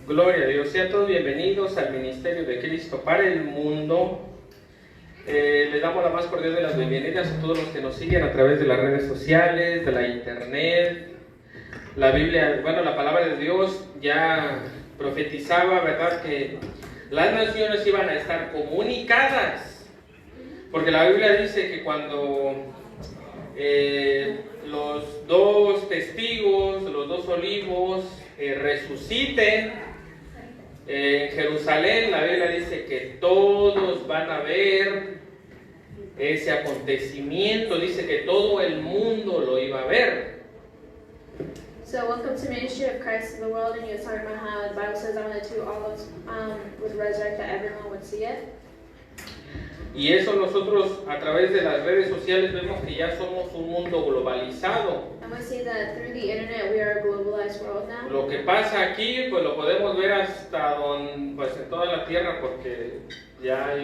Gloria a Dios, sean todos bienvenidos al Ministerio de Cristo para el Mundo. Les damos la más cordial de las bienvenidas a todos los que nos siguen a través de las redes sociales, de la internet. La Biblia, la palabra de Dios ya profetizaba, ¿verdad?, que las naciones iban a estar comunicadas. Porque la Biblia dice que cuando los dos testigos, los dos olivos, resuciten en Jerusalén, la Biblia dice que todos van a ver ese acontecimiento, dice que todo el mundo lo iba a ver. So welcome to Ministry of Christ in the World, and you're talking about how the Bible says on the two olives would resurrect, that everyone would see it. Y eso nosotros a través de las redes sociales vemos que ya somos un mundo globalizado. And we see that through the internet we are a globalized world now. Lo que pasa aquí pues lo podemos ver hasta en toda la tierra, porque ya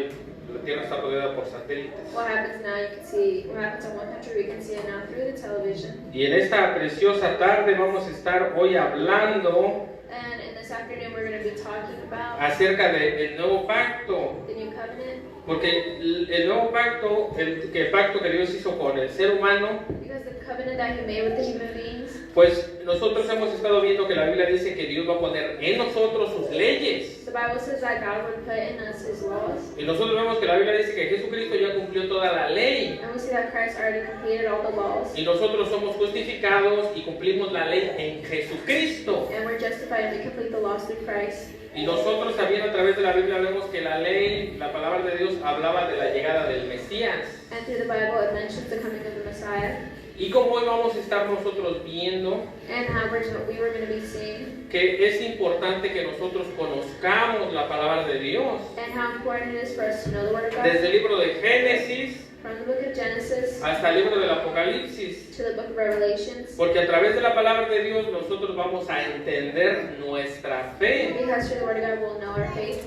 la tierra está rodeada por satélites. What happens now, you can see what happens in one country, we can see it now through the television. Y en esta preciosa tarde vamos a estar hoy hablando And in this afternoon we're going to be talking about acerca del nuevo pacto. the new covenant. Porque el nuevo pacto, el pacto que Dios hizo con el ser humano, Because the covenant that He made with the human beings, pues nosotros hemos estado viendo que la Biblia dice que Dios va a poner en nosotros sus leyes. the Bible says that God would put in us His laws. Y nosotros vemos que la Biblia dice que Jesucristo ya cumplió toda la ley. And we see that Christ already completed all the laws. Y nosotros somos justificados y cumplimos la ley en Jesucristo. And we're justified and we complete the laws through Christ. Y nosotros también a través de la Biblia vemos que la ley, la palabra de Dios, hablaba de la llegada del Mesías. And through the Bible it mentions the coming of the Messiah. Y como hoy vamos a estar nosotros viendo And how we were going to be seeing. que es importante que nosotros conozcamos la palabra de Dios. And how important it is for us to know the Word of God. Desde el libro de Génesis From the book of Genesis hasta el libro del Apocalipsis. to the book of Revelations. Porque a través de la palabra de Dios nosotros vamos a entender nuestra fe. Because through the Word of God we'll know our faith.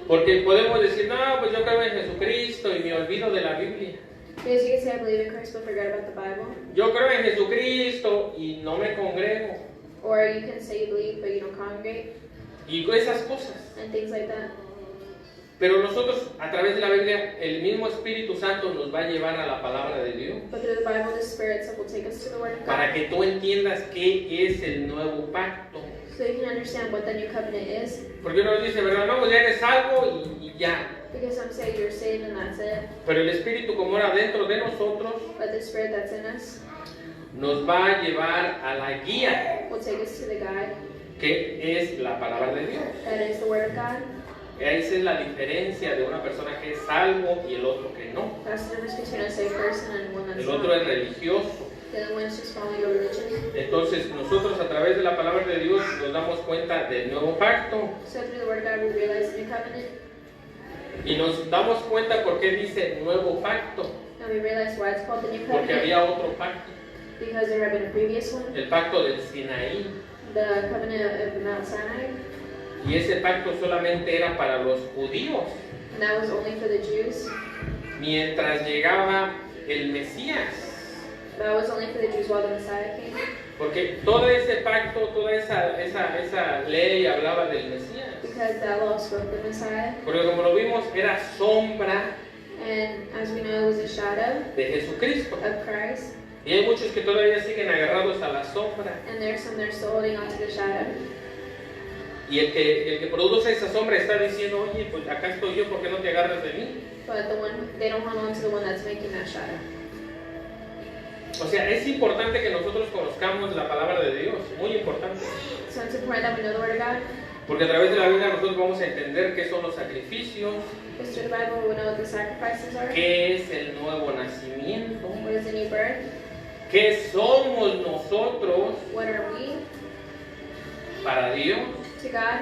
Porque podemos decir, no, pues yo creo en Jesucristo y me olvido de la Biblia. Because you can say I believe in Christ but forget about the Bible. Yo creo en Jesucristo y no me congrego. Or you can say you believe but you don't congregate. Y esas cosas. And things like that. Pero nosotros, a través de la Biblia, el mismo Espíritu Santo nos va a llevar a la palabra de Dios. But through the Bible the Spirit will take us to the Word of Para God. que tú entiendas qué es el nuevo pacto. So you can understand what the new covenant is. Porque uno dice, ¿verdad? No, pues ya eres salvo y ya. Because some say you're saved and that's it. Pero el Espíritu, como era dentro de nosotros, But the Spirit that's in us nos va a llevar a la guía, will take us to the guide. que es la palabra de Dios. That is the Word of God. Esa es la diferencia de una persona que es salvo y el otro que no. That's the difference between a saved person and one that's El otro es not. religioso. The other one is just following your religion. Entonces nosotros a través de la palabra de Dios nos damos cuenta del nuevo pacto So through the Word of God we realize the new covenant. y nos damos cuenta por qué dice nuevo pacto, And we realize why it's called the new porque covenant. había otro pacto, Because there had been a previous one. el pacto del Sinaí, The covenant of Mount Sinai. y ese pacto solamente era para los judíos, And that was only for the Jews. mientras llegaba el Mesías. That was only for the Jews while the Messiah came. Porque todo ese pacto, toda esa ley hablaba del Mesías. Because that law spoke the Messiah. Porque como lo vimos, era sombra And as we know, it was a shadow de Jesucristo. of Christ. Y hay muchos que todavía siguen agarrados a la sombra. And there's some that are still holding on to the shadow. Y el que produce esa sombra está diciendo, oye, pues acá estoy yo, ¿por qué no te agarras de mí? But they don't hold on to the one that's making that shadow. O sea, es importante que nosotros conozcamos la palabra de Dios, muy importante. So it's important that we know the Word of God. Porque a través de la Biblia nosotros vamos a entender qué son los sacrificios, Because through the Bible we know what the sacrifices are. qué es el nuevo nacimiento, What is the new birth? qué somos nosotros What are we para Dios, to God,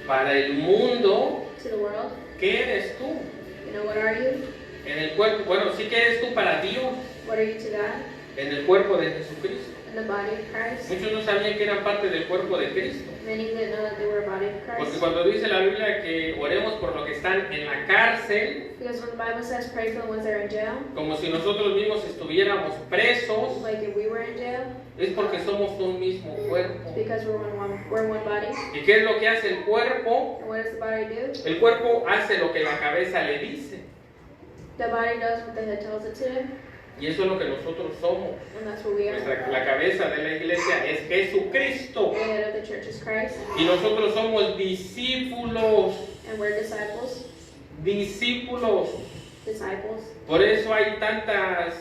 para el mundo, to the world? ¿qué eres tú? You know, what are you? En el cuerpo, bueno, sí, ¿qué eres tú para Dios? What are you to God? En el cuerpo de Jesucristo. in the body of Christ. Muchos no sabían que eran parte del cuerpo de Cristo. Many didn't know that they were a body of Porque Christ. cuando dice la Biblia que oremos por los que están en la cárcel, Because when the Bible says pray for the ones that are in jail, como si nosotros mismos estuviéramos presos, like if we were in jail, es porque somos un mismo cuerpo. it's because we're one body. ¿Y qué es lo que hace el cuerpo? And what does the body do? El cuerpo hace lo que la cabeza le dice. The body does what the head tells it to do, Y eso es lo que nosotros somos. and that's what we are. La cabeza de la iglesia es Jesucristo. The head of the church is Christ, Y nosotros somos discípulos. and we're disciples. Discípulos. Disciples. Por eso hay tantas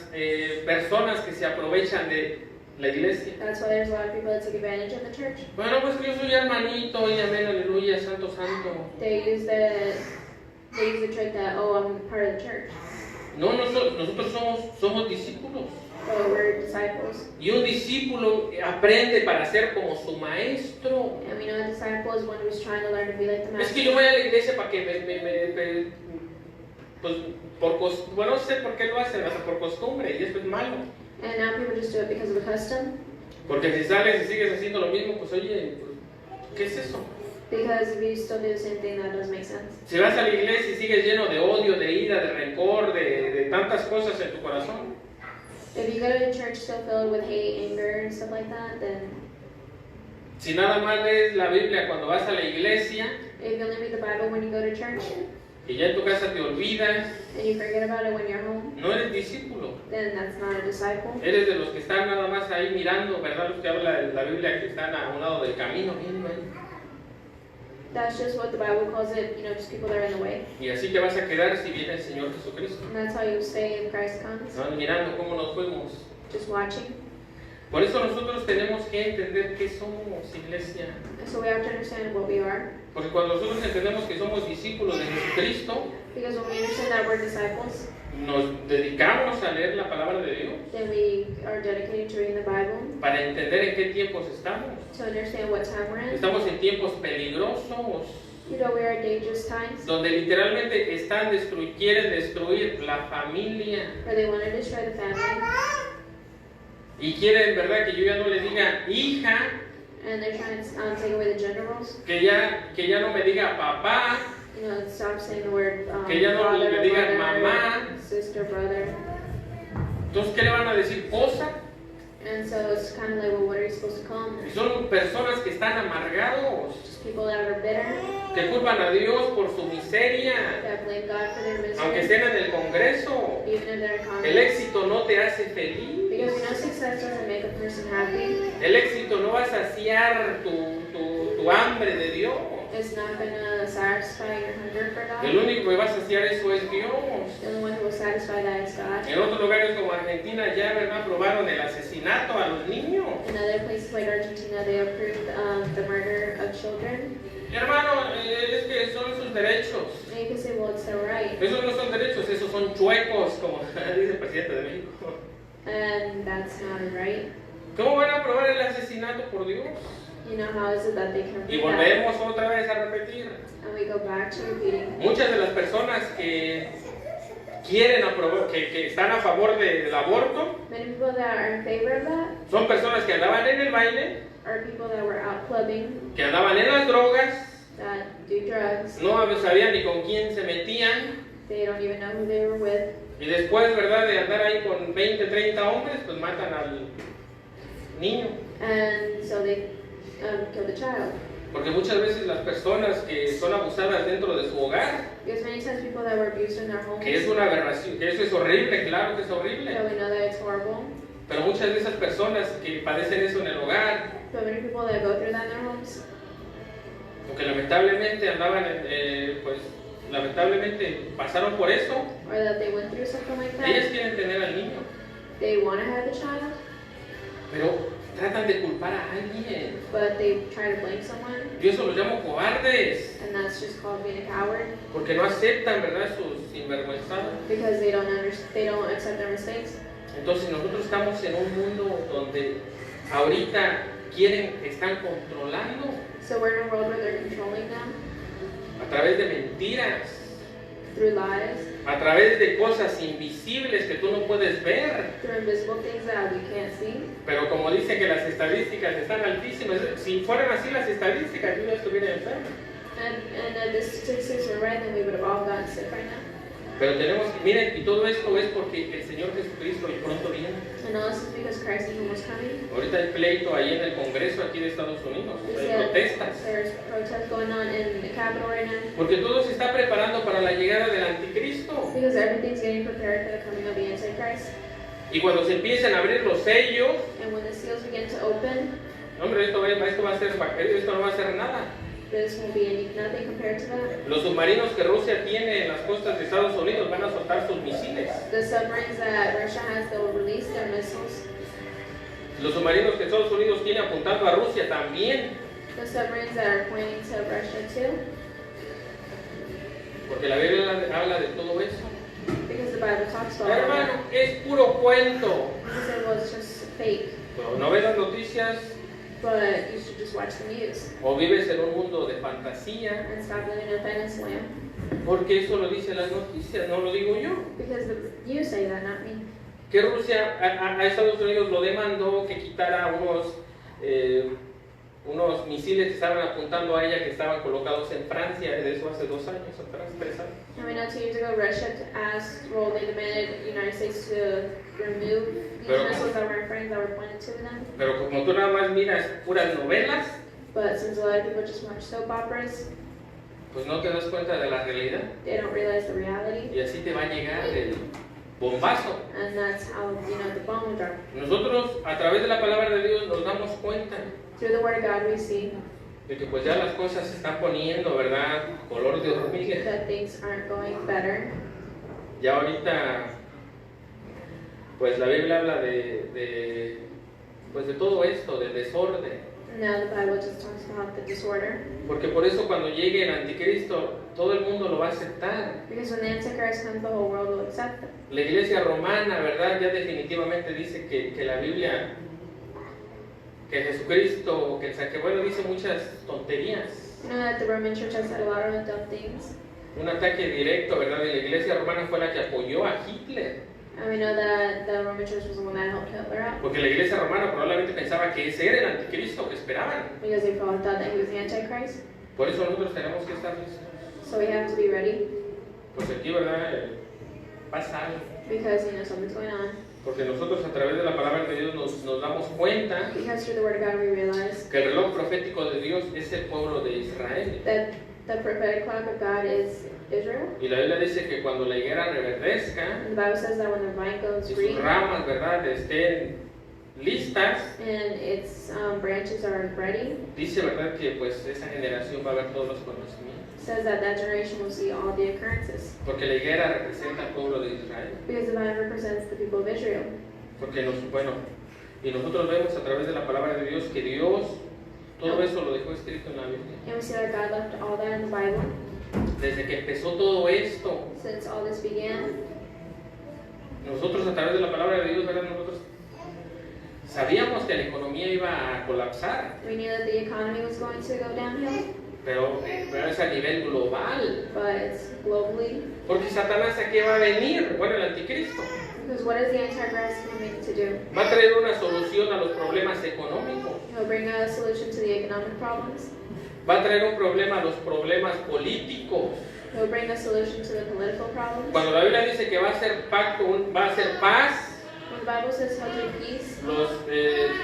personas que se aprovechan de la iglesia. That's why there's a lot of people that take advantage of the church. Bueno, pues que yo soy hermanito y amén, aleluya, santo, santo. They use the trick that, oh, I'm part of the church. No, nosotros somos discípulos. But we're disciples. Y un discípulo aprende para ser como su maestro. And we know a disciple is one who's trying to learn to be like the Es que master. yo voy a la iglesia para que pues, bueno, no sé por qué lo hacen, hasta por costumbre, y eso es malo. And now people just do it because of the custom. Porque si sales y sigues haciendo lo mismo, pues oye, pues, ¿qué es eso? Because if you still do the same thing, that doesn't make sense. Si vas a la iglesia y sigues lleno de odio, de ira, de rencor, de tantas cosas en tu corazón, If you go to the church still filled with hate, anger, and stuff like that, then si nada más lees la Biblia cuando vas a la iglesia if you only read the Bible when you go to church, y ya en tu casa te olvidas, and you forget about it when you're home, no eres discípulo. then that's not a disciple. Eres de los que están nada más ahí mirando, ¿verdad? Los que habla de la Biblia que están a un lado del camino, viendo ahí. That's just what the Bible calls it, just people that are in the way. Y así te vas a quedar si viene el Señor Jesucristo. And that's how you stay if Christ comes, Estaban mirando cómo nos fuimos. just watching. Por eso nosotros tenemos que entender qué somos, iglesia. And so we have to understand what we are. Porque cuando nosotros entendemos que somos discípulos de Jesucristo, Because when we understand that we're disciples, nos dedicamos a leer la palabra de Dios then we are dedicated to reading the Bible, para entender en qué tiempos estamos. to understand what time we're in. Estamos en tiempos peligrosos, We are in dangerous times, donde literalmente quieren destruir la familia. where they want to destroy the family, Y quieren, ¿verdad?, que yo ya no le diga hija, and they're trying to take away the gender roles. que ya no me diga papá, Stop saying the word que ya no father, le digan mother, mamá. sister, brother. Entonces, ¿qué le van a decir? Cosa. And so it's kind of like, well, what are you supposed to call Y them? son personas que están amargados, Just people that are bitter, que culpan a Dios por su miseria, that blame God for their aunque misery, estén en el Congreso. even if they're in El conflict. éxito no te hace feliz. Because success doesn't make a person happy. El éxito no va a saciar tu hambre de Dios. It's not going to satisfy your hunger for God. El único que va a saciar eso es Dios. The only one who will satisfy that is God. En otros lugares como Argentina ya, ¿verdad?, aprobaron el asesinato a los niños. In other places like Argentina, they approved the murder of children. Hermano, es que son sus derechos. And you can say, well, it's their right. Esos no son derechos, esos son chuecos, como dice el presidente de México. And that's not right. ¿Cómo van a aprobar el asesinato por Dios? How is it that they can Y approve that? volvemos otra vez a repetir. And we go back to repeating. Muchas de las personas que quieren aprobar, que están a favor del aborto, Many people that are in favor of that son personas que andaban en el baile, are people that were out clubbing, que andaban en las drogas, that do drugs. no sabían ni con quién se metían, They don't even know who they were with. y después, ¿verdad?, de andar ahí con 20, 30 hombres, pues matan al niño. And so they kill the child. Porque muchas veces las personas que son abusadas dentro de su hogar, Because many times people that were abused in their homes, que es una aberración, que eso es horrible, claro que es horrible, so we know that it's horrible. pero muchas de esas personas que padecen eso en el hogar, But many people that go through that in their homes, o que lamentablemente andaban, pues lamentablemente pasaron por eso, or that they went through something like ellas that, quieren tener al niño, they want to have the child, pero tratan de culpar a alguien. but they try to blame someone, Yo eso los llamo cobardes, and that's just called being a coward, porque no aceptan, ¿verdad?, sus sinvergüenzadas. because they don't accept their mistakes. Entonces nosotros estamos en un mundo donde ahorita están controlando So we're in a world where they're controlling them a través de mentiras, through lies, a través de cosas invisibles que tú no puedes ver. through invisible things that we can't see. Pero como dice que las estadísticas están altísimas, si fueran así las estadísticas, yo ya estuviera enfermo. And the statistics were right, then we would have all gotten sick right now. Pero tenemos que, miren, y todo esto es porque el Señor Jesucristo pronto viene. And all this is because Christ is almost coming. Ahorita hay pleito ahí en el Congreso aquí de Estados Unidos, hay protestas. There's protests going on in the Capitol right now. Porque todo se está preparando para la llegada del Anticristo. Because everything's getting prepared for the coming of the Antichrist. Y cuando se empiecen a abrir los sellos, And when the seals begin to open, hombre, esto no va a ser nada. this will be nothing compared to that. Los submarinos que Rusia tiene en las costas de Estados Unidos van a soltar sus misiles. The submarines that Russia has, they will release their missiles. Los submarinos que Estados Unidos tiene apuntando a Rusia también. The submarines that are pointing to Russia too. Porque la Biblia habla de todo eso. Because the Bible talks about Hermano, that. es puro cuento. Because it was just fake. No ves las noticias But you should just watch the news o vives en un mundo de fantasía. and stop living in a fantasy land. Porque eso lo dicen las noticias, no lo digo yo. Because you say that, not me. Que Rusia a Estados Unidos lo demandó que quitara unos misiles que estaban apuntando a ella que estaban colocados en Francia, de eso hace 2 años atrás, 3 años. I mean, 2 years ago, Russia they demanded the United States to remove these missiles that were in France that were pointed to them. Pero como tú nada más miras puras novelas, But since a lot of people just watch soap operas, pues no te das cuenta de la realidad. they don't realize the reality. Y así te va a llegar el bombazo. And that's how, the bomb will drop. Nosotros a través de la palabra de Dios nos damos cuenta Through the Word of God, we see de que pues ya las cosas se están poniendo, ¿verdad? Color de hormiga. that things aren't going better. Ya ahorita, pues la Biblia habla de todo esto, del desorden. Now the Bible just talks about the disorder. Porque por eso cuando llegue el anticristo, todo el mundo lo va a aceptar. Because when the Antichrist comes, the whole world will accept them. La iglesia romana, ¿verdad? Ya definitivamente dice que la Biblia, que Jesucristo, que bueno, dice muchas tonterías. You know that the Roman Church has said a lot of dumb things. Un ataque directo, ¿verdad? Y la iglesia romana fue la que apoyó a Hitler. And we know that the Roman Church was the one that helped Hitler out. Porque la iglesia romana probablemente pensaba que ese era el anticristo que esperaban. Because they probably thought that he was the Antichrist. Por eso nosotros tenemos que estar listos. So we have to be ready. Porque aquí, ¿verdad? Pasa algo. Because, something's going on. Porque nosotros a través de la palabra de Dios nos damos cuenta Because through the Word of God we realize que el reloj profético de Dios es el pueblo de Israel. that the prophetic clock of God is Israel. Y la Biblia dice que cuando la higuera reverdezca And the Bible says that when the vine goes y sus green ramas, ¿verdad?, estén listas, and its branches are ready, dice, ¿verdad?, que pues esa generación va a ver todos los conocimientos. says that generation will see all the occurrences. Porque la higuera representa al pueblo de Israel. Because the vine represents the people of Israel. Porque y nosotros vemos a través de la palabra de Dios que Dios todo eso lo dejó escrito en la Biblia. And we see that God left all that in the Bible. Desde que empezó todo esto, Since all this began, nosotros a través de la palabra de Dios, ¿verdad? Nosotros sabíamos que la economía iba a colapsar, we knew that the economy was going to go downhill, pero es a nivel global. but it's globally. Porque Satanás, ¿a qué va a venir? Bueno, el anticristo. Because what is the Antichrist coming to do? Va a traer una solución a los problemas económicos. He'll bring a solution to the economic problems. Va a traer un problema a los problemas políticos. He'll bring a solution to the political problems. Cuando la Biblia dice que va a ser va a ser paz, When the Bible says he'll do peace, los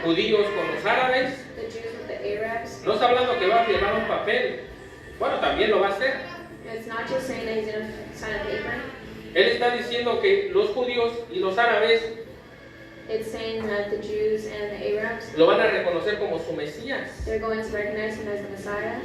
judíos con los árabes, the Jews with the Arabs, no está hablando que va a firmar un papel. Bueno, también lo va a hacer. it's not just saying that he's going to sign a paper. Él está diciendo que los judíos y los árabes It's saying that the Jews and the Arabs, lo van a reconocer como su Mesías. they're going to recognize him as the Messiah.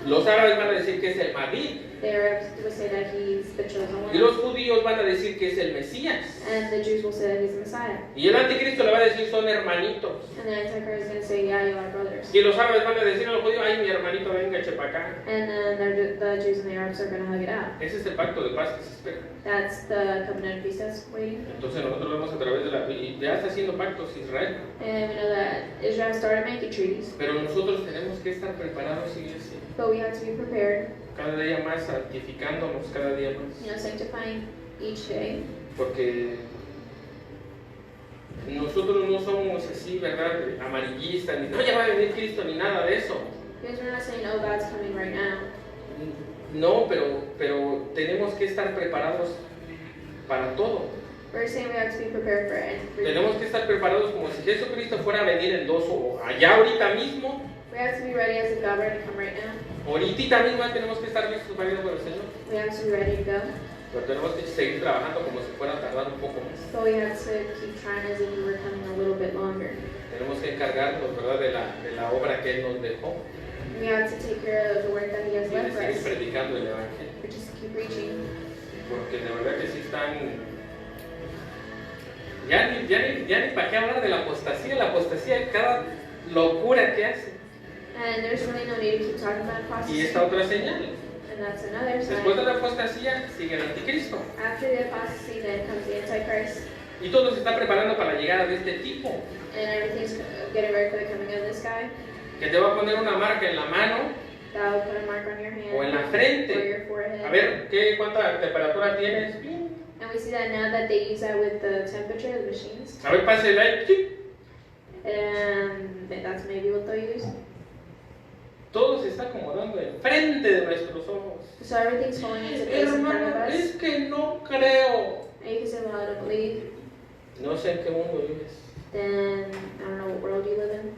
Los árabes van a decir que es el Mahdi. The Arabs will say that he's the chosen Y los one. judíos van a decir que es el Mesías. And the Jews will say that he's the Messiah. Y el anticristo le va a decir son hermanitos. And the Antichrist is going to say, yeah, you are brothers. Y los árabes van a decir a los judíos, ay, mi hermanito, venga, eche para acá. And then the Jews and the Arabs are going to hug it out. Ese es el pacto de paz que se espera. That's the covenant of peace that's waiting. Entonces nosotros vemos a través de la... Y ya está haciendo pactos Israel. And we know that Israel started making treaties. Pero nosotros tenemos que estar preparados, iglesia. But we we have to be prepared, cada día más, santificándonos cada día más, sanctifying each day. porque nosotros no somos así, ¿verdad? Amarillistas, ni no, ya va a venir Cristo, ni nada de eso. Because we're not saying, oh, God's coming right now. No, pero tenemos que estar preparados para todo. We're saying we have to be prepared for everything. Tenemos que estar preparados como si Jesucristo fuera a venir en 2 o allá ahorita mismo. We have to be ready as if God were to come right now. Ahorita mismo tenemos que estar listos para ir por el Señor. We have to be ready to go. Pero tenemos que seguir trabajando como si fuera a tardar un poco más. But we have to keep trying as if we were coming a little bit longer. Tenemos que encargarnos, ¿verdad?, de la obra que Él nos dejó. We have to take care of the work that He has Y de left for seguir us. predicando el Evangelio. We just keep preaching. Porque de verdad que sí están... Ya ni para qué hablar de la apostasía, cada locura que hace. And there's really no need to keep talking about Y apostasy. esta otra señal. And that's another Después de sign. la apostasía sigue el anticristo. After the apostasy, then comes the Antichrist. Y todo se está preparando para la llegada de este tipo. And everything's getting ready for the coming of this guy. Que te va a poner una marca en la mano That will put a mark on your hand o en la or frente. your forehead. A ver, ¿cuánta temperatura tienes? Bien. And we see that now that they use that with the temperature of the machines. A ver, pase el aire. Sí. And that's maybe what they'll use. Todo se está acomodando enfrente de nuestros ojos. So everything's falling into place in front of Hermano, us. es que no creo. And you can say, well, I don't believe. No sé en qué mundo vives. Then I don't know what world you live in.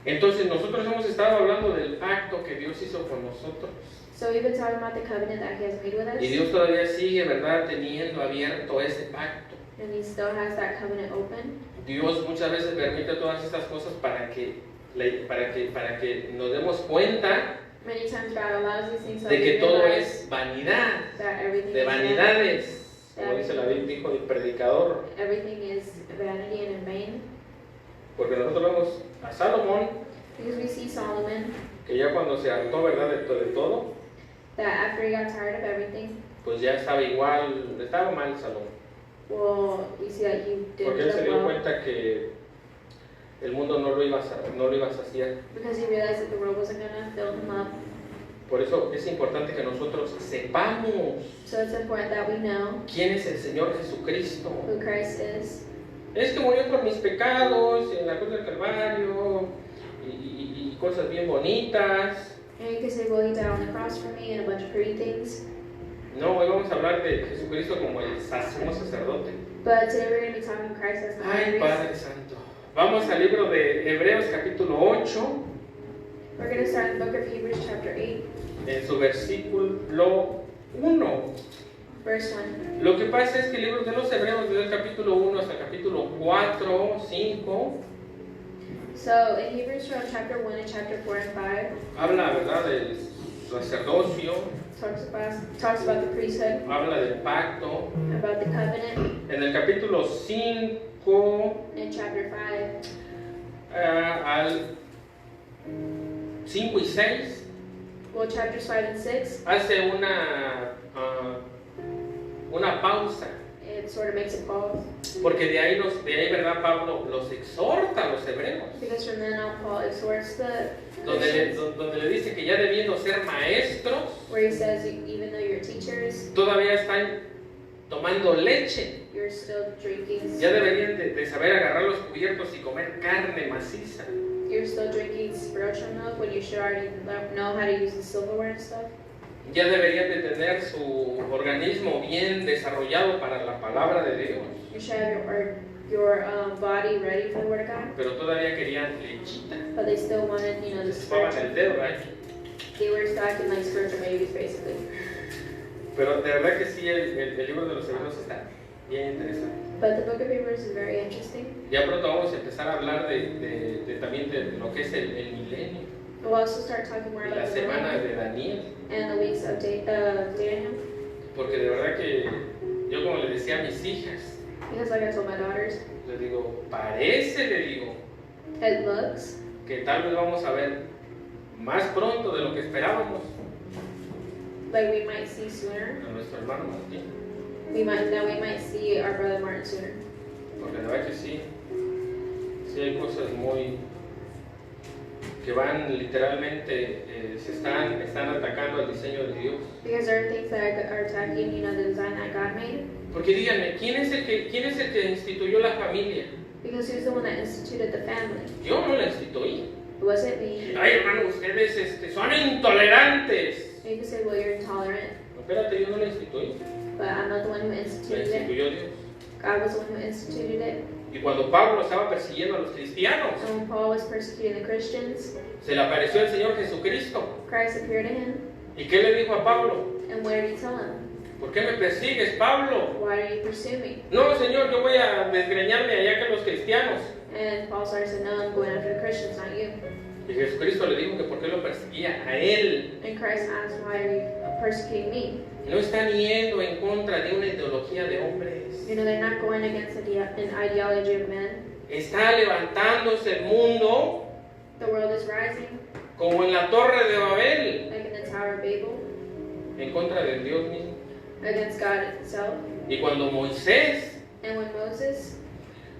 Entonces nosotros hemos estado hablando del pacto que Dios hizo con nosotros. So we've been talking about the covenant that He has made with us. Y Dios todavía sigue, ¿verdad?, teniendo abierto ese pacto. And He still has that covenant open. Dios muchas veces permite todas estas cosas para que nos demos cuenta Many times God allows these things so de we que todo realize es vanidad, that everything de is vanidades, como dice la Biblia, dijo el predicador. everything is vanity and in vain. Porque nosotros vemos a Salomón, Because we see Solomon, que ya cuando se hartó, ¿verdad?, de todo, that after he got tired of everything, pues ya estaba igual, estaba mal Salomón. well, we see that he Porque él se did dio well cuenta que el mundo no lo iba a saciar. because he realized that the world wasn't going to fill him up. Por eso es importante que nosotros sepamos So it's important that we know quién es el Señor Jesucristo. who Christ is. Es que murió por mis pecados en la cruz del Calvario y cosas bien bonitas. And you can say, well, he died on the cross for me and a bunch of pretty things. No, hoy vamos a hablar de Jesucristo como el sumo sacerdote. But today we're going to be talking about Christ as the high Ay, priest. Padre Santo. Vamos al libro de Hebreos capítulo 8, We're going to start in the book of Hebrews chapter 8, en su versículo 1. verse 1. Lo que pasa es que el libro de los Hebreos, desde el capítulo 1 hasta el capítulo 4, 5, So in Hebrews from chapter 1 and chapter 4 and 5, habla, ¿verdad?, del sacerdocio, talks about the priesthood, habla del pacto. about the covenant. En el capítulo 5 In chapter 5, al 5 y 6 well, chapters 5 and 6, hace una pausa, it sort of makes a pause. porque de ahí, ¿verdad?, Pablo los exhorta a los hebreos, Because from then on, Paul exhorts the donde Christians, le dice que ya debiendo ser maestros, where he says, even though you're teachers, todavía están tomando leche. you're still drinking. Ya deberían de saber agarrar los cubiertos y comer carne maciza. You're still drinking spiritual milk when you should already know how to use the silverware and stuff. Ya deberían de tener su organismo bien desarrollado para la palabra de Dios. You should have your body ready for the word of God. Pero todavía querían lechita. But they still wanted, the Se chupaban el spiritual. dedo, ¿verdad? They were stuck in like spiritual babies, basically. Pero de verdad que sí, el libro de los Hebreos está bien interesante. But the book of Hebrews is very interesting. Ya pronto vamos a empezar a hablar también de lo que es el milenio, We'll also start talking more de about las the semanas millennium de Daniel. and the weeks of Daniel. Porque de verdad que yo, como le decía a mis hijas, Because like I told my daughters, le digo, le digo, it looks que tal vez vamos a ver más pronto de lo que esperábamos like we might see sooner. a nuestro hermano Martín. We might see our brother Martin sooner. Porque la verdad que sí hay cosas muy que van literalmente, están atacando al diseño de Dios. Because there are things that are attacking, you know, the design that God made. Porque díganme, ¿quién es el que instituyó la familia? Because He was the one that instituted the family. Yo no la instituí. It wasn't me. Ay, hermano, ustedes son intolerantes. You can say, well, you're intolerant, No, espérate, yo no la instituí. but I'm not the one who La instituted it. instituyó Dios. God was the one who instituted it. Y cuando Pablo estaba persiguiendo a los cristianos, And when Paul was persecuting the Christians, se le apareció el Señor Jesucristo. Christ appeared to him. ¿Y qué le dijo a Pablo? And what did He tell him? ¿Por qué me persigues, Pablo? Why do you pursue me? No, Señor, yo voy a desgreñarme allá que los cristianos. And Paul started saying, no, I'm going after the Christians, not you. Y Jesucristo le dijo que por qué lo perseguía a él. And Christ asked, why are you persecuting me? No están yendo en contra de una ideología de hombres. You know, they're not going against an ideology of men. Está levantándose el mundo The world is rising, como en la Torre de Babel, like in the Tower of Babel, en contra del Dios mismo. against God itself. Y cuando Moisés, And when Moses,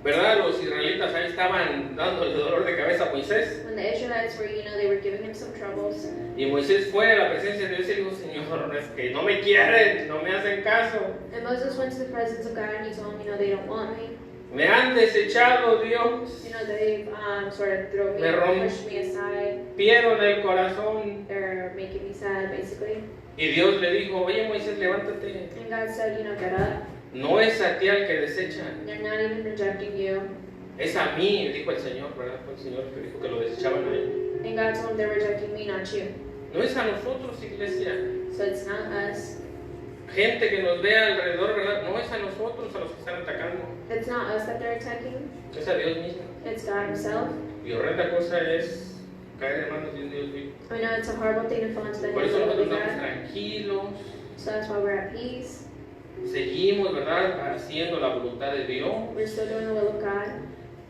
¿verdad? Los israelitas ahí estaban dando el dolor de cabeza a Moisés. when the Israelites were, you know, they were giving him some troubles. Y Moisés fue a la presencia de Dios y dijo, Señor, es que no me quieren, no me hacen caso. And Moses went to the presence of God and he told him, you know, they don't want me. Me han desechado, Dios. You know, they've sort of thrown me, pushed me aside. Rompieron el corazón. They're making me sad, basically. Y Dios le dijo, oye Moisés, levántate. And God said, you know, get up. No es a ti al que desechan, They're not even rejecting you. es a mí, dijo el Señor, ¿verdad? Fue el Señor que dijo que lo desechaban a él. And God told him they're rejecting me, not you. No es a nosotros, iglesia. So it's not us. Gente que nos ve alrededor, ¿verdad? No es a nosotros a los que están atacando. It's not us that they're attacking. Es a Dios mismo. It's God Himself. Y horrenda cosa es caer en manos de un Dios vivo. I know it's a horrible thing to fall into the Por hands eso of the nosotros living estamos God. tranquilos. So that's why we're at peace. Seguimos, ¿verdad? Haciendo la voluntad de Dios. We're still doing the will of God.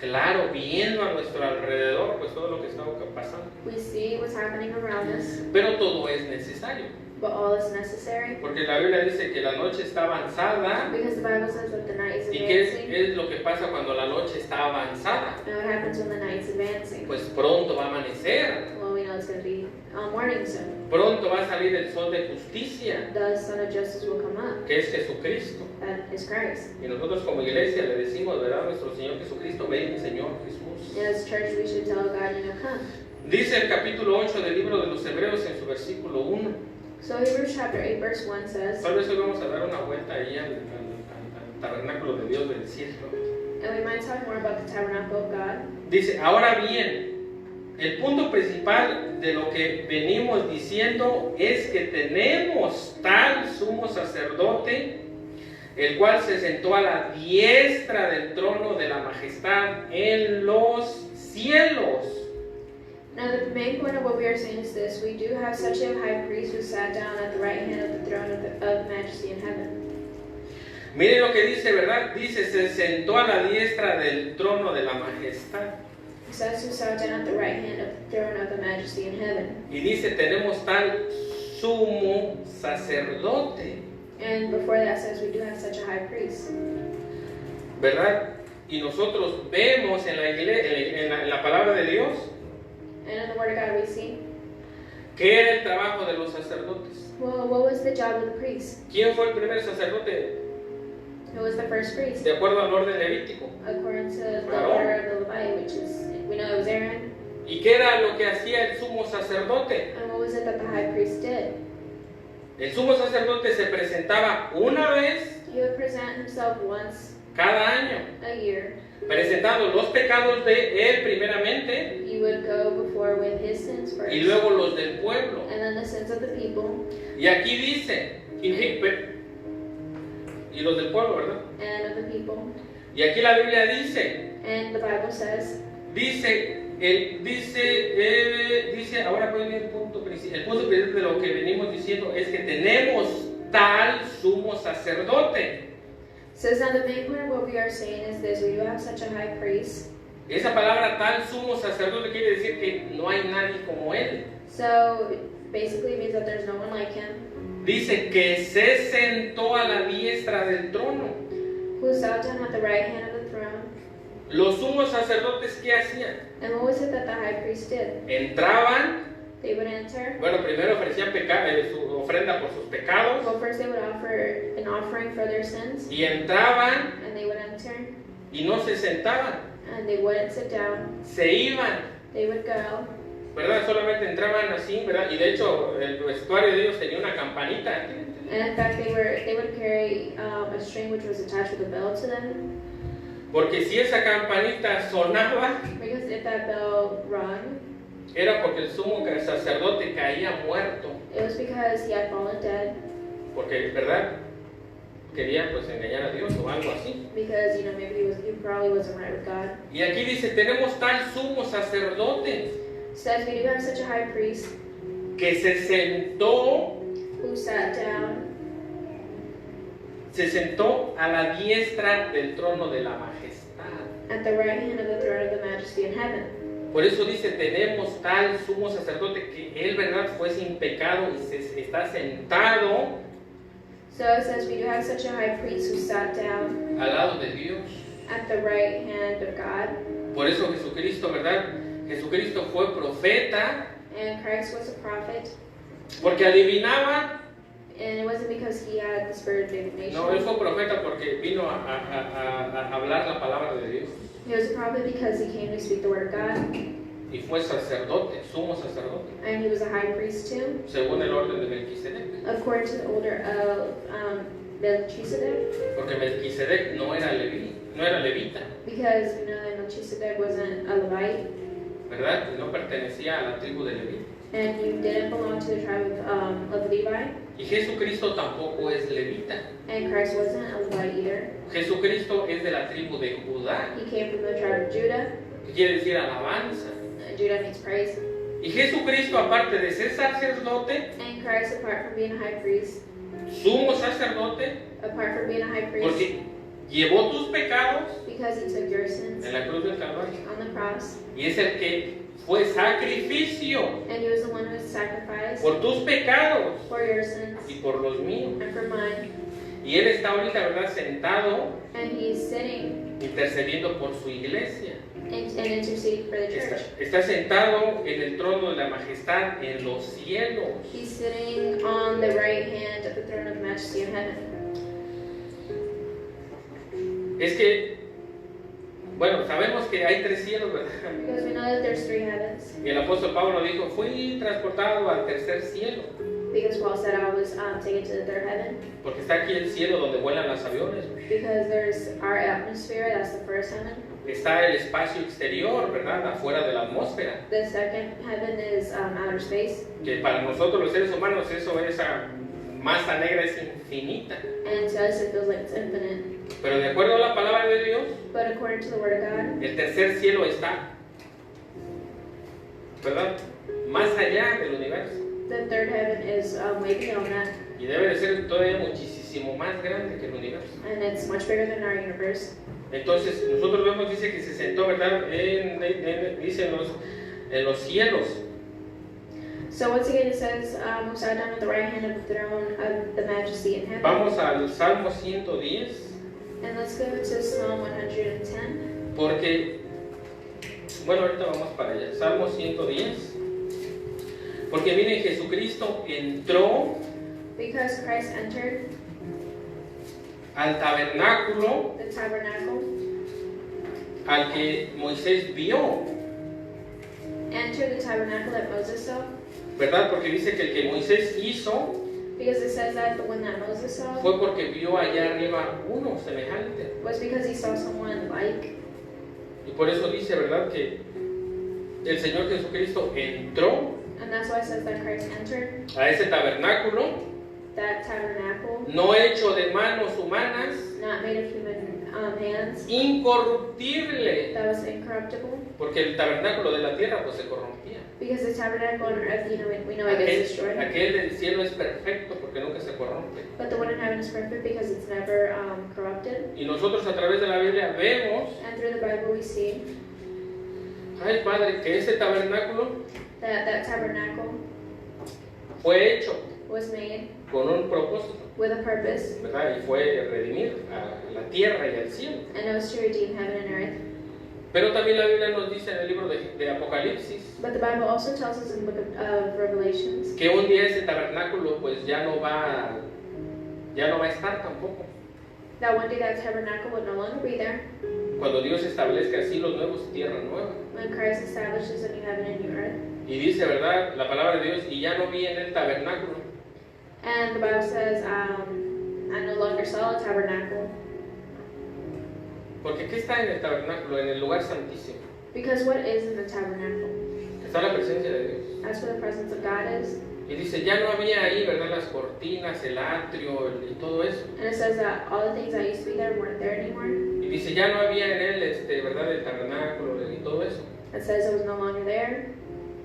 Claro, viendo a nuestro alrededor, pues todo lo que está pasando. We see what's happening around us, Pero todo es necesario. but all is necessary. Porque la Biblia dice que la noche está avanzada. Because the Bible says that the night is ¿Y qué advancing. es lo que pasa cuando la noche está avanzada? And what happens when the night's advancing? Pues pronto va a amanecer. Well, we know it's going to be morning soon. Pronto va a salir el sol de justicia, The Son of Justice will come up. que es Jesucristo. That is Christ. Y nosotros como iglesia le decimos, ¿verdad? Nuestro Señor Jesucristo, ven, Señor Jesús. And as a church, we should tell God, you know, come. Dice el capítulo 8 del libro de los Hebreos en su versículo 1. So Hebrews chapter 8, verse 1 says, Tal vez hoy vamos a dar una vuelta ahí al tabernáculo de Dios del cielo. and we might talk more about the tabernacle of God. Dice, ahora bien, el punto principal de lo que venimos diciendo es que tenemos tal sumo sacerdote, el cual se sentó a la diestra del trono de la majestad en los cielos. Now the main point of what we are saying is this: we do have such a high priest who sat down at the right hand of the throne of majesty in heaven. Miren lo que dice, ¿verdad? Dice, se sentó a la diestra del trono de la majestad. It says who sat down at the right hand of the throne of the majesty in heaven. Y dice, tenemos tal sumo sacerdote, And before that says we do have such a high priest. ¿verdad? Y nosotros vemos en la iglesia, en la palabra de Dios, And in the Word of God we see, ¿qué era el trabajo de los sacerdotes? well, what was the job of the priest? ¿Quién fue el primer sacerdote? Who was the first priest? De acuerdo al orden levítico. According to the Aaron. order of the Levite, which is, we know it was Aaron. ¿Y qué era lo que hacía el sumo sacerdote? And what was it that the high priest did? El sumo sacerdote se presentaba una vez He would present himself once cada año, a year. presentando los pecados de él primeramente He would go before with his sins first, y luego los del pueblo. and then the sins of the people, Y aquí dice, y los del pueblo, ¿verdad? and of the people. Y aquí la Biblia dice, And the Bible says, dice, ahora pues el punto principal de lo que venimos diciendo es que tenemos tal sumo sacerdote. says now the main point of what we are saying is this: we do have such a high priest. Esa palabra tal sumo sacerdote quiere decir que no hay nadie como él. So basically it means that there's no one like him, Dice que se sentó a la diestra del trono. who sat down at the right hand of the throne. Los sumos sacerdotes, ¿qué hacían? And what was it that the high priest did? Entraban, They would enter. bueno, primero ofrecían su ofrenda por sus pecados, Well, first they would offer an offering for their sins, y entraban and they would enter, y no se sentaban, and they wouldn't sit down. se iban, They would go, ¿verdad? Solamente entraban así, ¿verdad? Y de hecho el vestuario de ellos tenía una campanita. and in fact they would carry a string which was attached with a bell to them, Porque si esa campanita sonaba, because if that bell rung, era porque el sumo sacerdote caía muerto. it was because he had fallen dead, Porque, ¿verdad? Quería pues engañar a Dios o algo así. because maybe he probably wasn't right with God. Y aquí dice, tenemos tal sumo sacerdote Says we do have such a high priest que se sentó who sat down a la diestra del trono de la majestad. at the right hand of the throne of the majesty in heaven. Por eso dice, tenemos tal sumo sacerdote que él, ¿verdad?, fue sin pecado y está sentado So it says we do have such a high priest who sat down al lado de Dios. at the right hand of God. Por eso Jesucristo, ¿verdad? Jesucristo fue profeta And Christ was a prophet. porque adivinaba. And it wasn't because he had the spirit of divination. No, él fue profeta porque vino a hablar la palabra de Dios. He was a prophet because he came to speak the word of God. Y fue sacerdote, sumo sacerdote, And he was a high priest too, según el orden de Melquisedec. according to the order of Melchizedek. Porque Melquisedec no era levita, Because we know that Melchizedek wasn't a Levite. ¿verdad? No pertenecía a la tribu de Leví. And he didn't belong to the tribe of Levi. Y Jesucristo tampoco es levita. And Christ wasn't a Levite either. Jesucristo es de la tribu de Judá, He came from the tribe of Judah. que quiere decir alabanza. Judah means praise. Y Jesucristo, aparte de ser sacerdote, And Christ, apart from being a high priest, sumo sacerdote, apart from being a high priest, porque llevó tus pecados because he took your sins en la cruz del Calvario. on the cross, Y es el que fue sacrificio and he was the one who was sacrificed por tus pecados for your sins y por los míos. and for mine. Y Él está ahorita, ¿verdad?, sentado And he's sitting intercediendo por su iglesia. and interceding for the church. Está sentado en el trono de la majestad en los cielos. He's sitting on the right hand of the throne of majesty in heaven. Es que, bueno, sabemos que hay 3 cielos, ¿verdad? Because we know that there's 3 heavens. Y el apóstol Pablo dijo, fui transportado al 3er cielo. Because Paul said I was taken to the 3rd heaven. Porque está aquí el cielo donde vuelan los aviones. Because there's our atmosphere, that's the 1st heaven. Está el espacio exterior, ¿verdad?, afuera de la atmósfera. The 2nd heaven is outer space. Que para nosotros los seres humanos eso, esa masa negra es infinita. And to us it feels like it's infinite. Pero de acuerdo a la palabra de Dios, But according to the word of God, el 3er cielo está, ¿verdad?, más allá del universo. the 3rd heaven is way beyond that. Y debe de ser todavía muchísimo más grande que el universo. And it's much bigger than our universe. Entonces, nosotros vemos, dice que se sentó, ¿verdad?, dice en los cielos. So once again it says, who sat down at the right hand of the throne of the majesty in heaven. Vamos al Salmo 110, And let's go to Psalm 110. porque, bueno, ahorita vamos para allá. Salmo 110. Porque miren, Jesucristo entró Because Christ entered al tabernáculo the tabernacle, al que Moisés vio, entered the tabernacle that Moses saw. ¿verdad? Porque dice que el que Moisés hizo Because it says that the one that Moses saw fue porque vio allá arriba uno semejante. was because he saw someone like. Y por eso dice, ¿verdad?, que el Señor Jesucristo entró And that's why it says that Christ entered a ese tabernáculo, that tabernacle, no hecho de manos humanas, not made of human hands, incorruptible, that was incorruptible. porque el tabernáculo de la tierra pues se corrompía. Because the tabernacle on earth, we know it gets destroyed. Aquel del cielo es perfecto porque nunca se corrompe. But the one in heaven is perfect because it's never corrupted. Y nosotros a través de la Biblia vemos, And through the Bible we see ay Padre, que ese tabernáculo that that tabernacle fue hecho was made con un propósito, with a purpose, ¿verdad? Y fue redimir a la tierra y al cielo. and it was to redeem heaven and earth. Pero también la Biblia nos dice en el libro de Apocalipsis But the Bible also tells us in the book of Revelations que un día ese tabernáculo pues ya no va a estar tampoco. that one day that tabernacle would no longer be there. Cuando Dios establezca cielos nuevos y tierra nueva. When Christ establishes a new heaven and new earth. Y dice, ¿verdad? La palabra de Dios, y ya no vi en el tabernáculo. And the Bible says, I no longer saw a tabernacle. Porque ¿qué está en el tabernáculo? En el lugar santísimo. Because what is in the tabernacle? Está la presencia de Dios. That's where the presence of God is. Y dice, ya no había ahí, ¿verdad? Las cortinas, el atrio y todo eso. And it says that all the things that used to be there weren't there anymore. Y dice, ya no había en él, ¿verdad? El tabernáculo y todo eso. It says it was no longer there.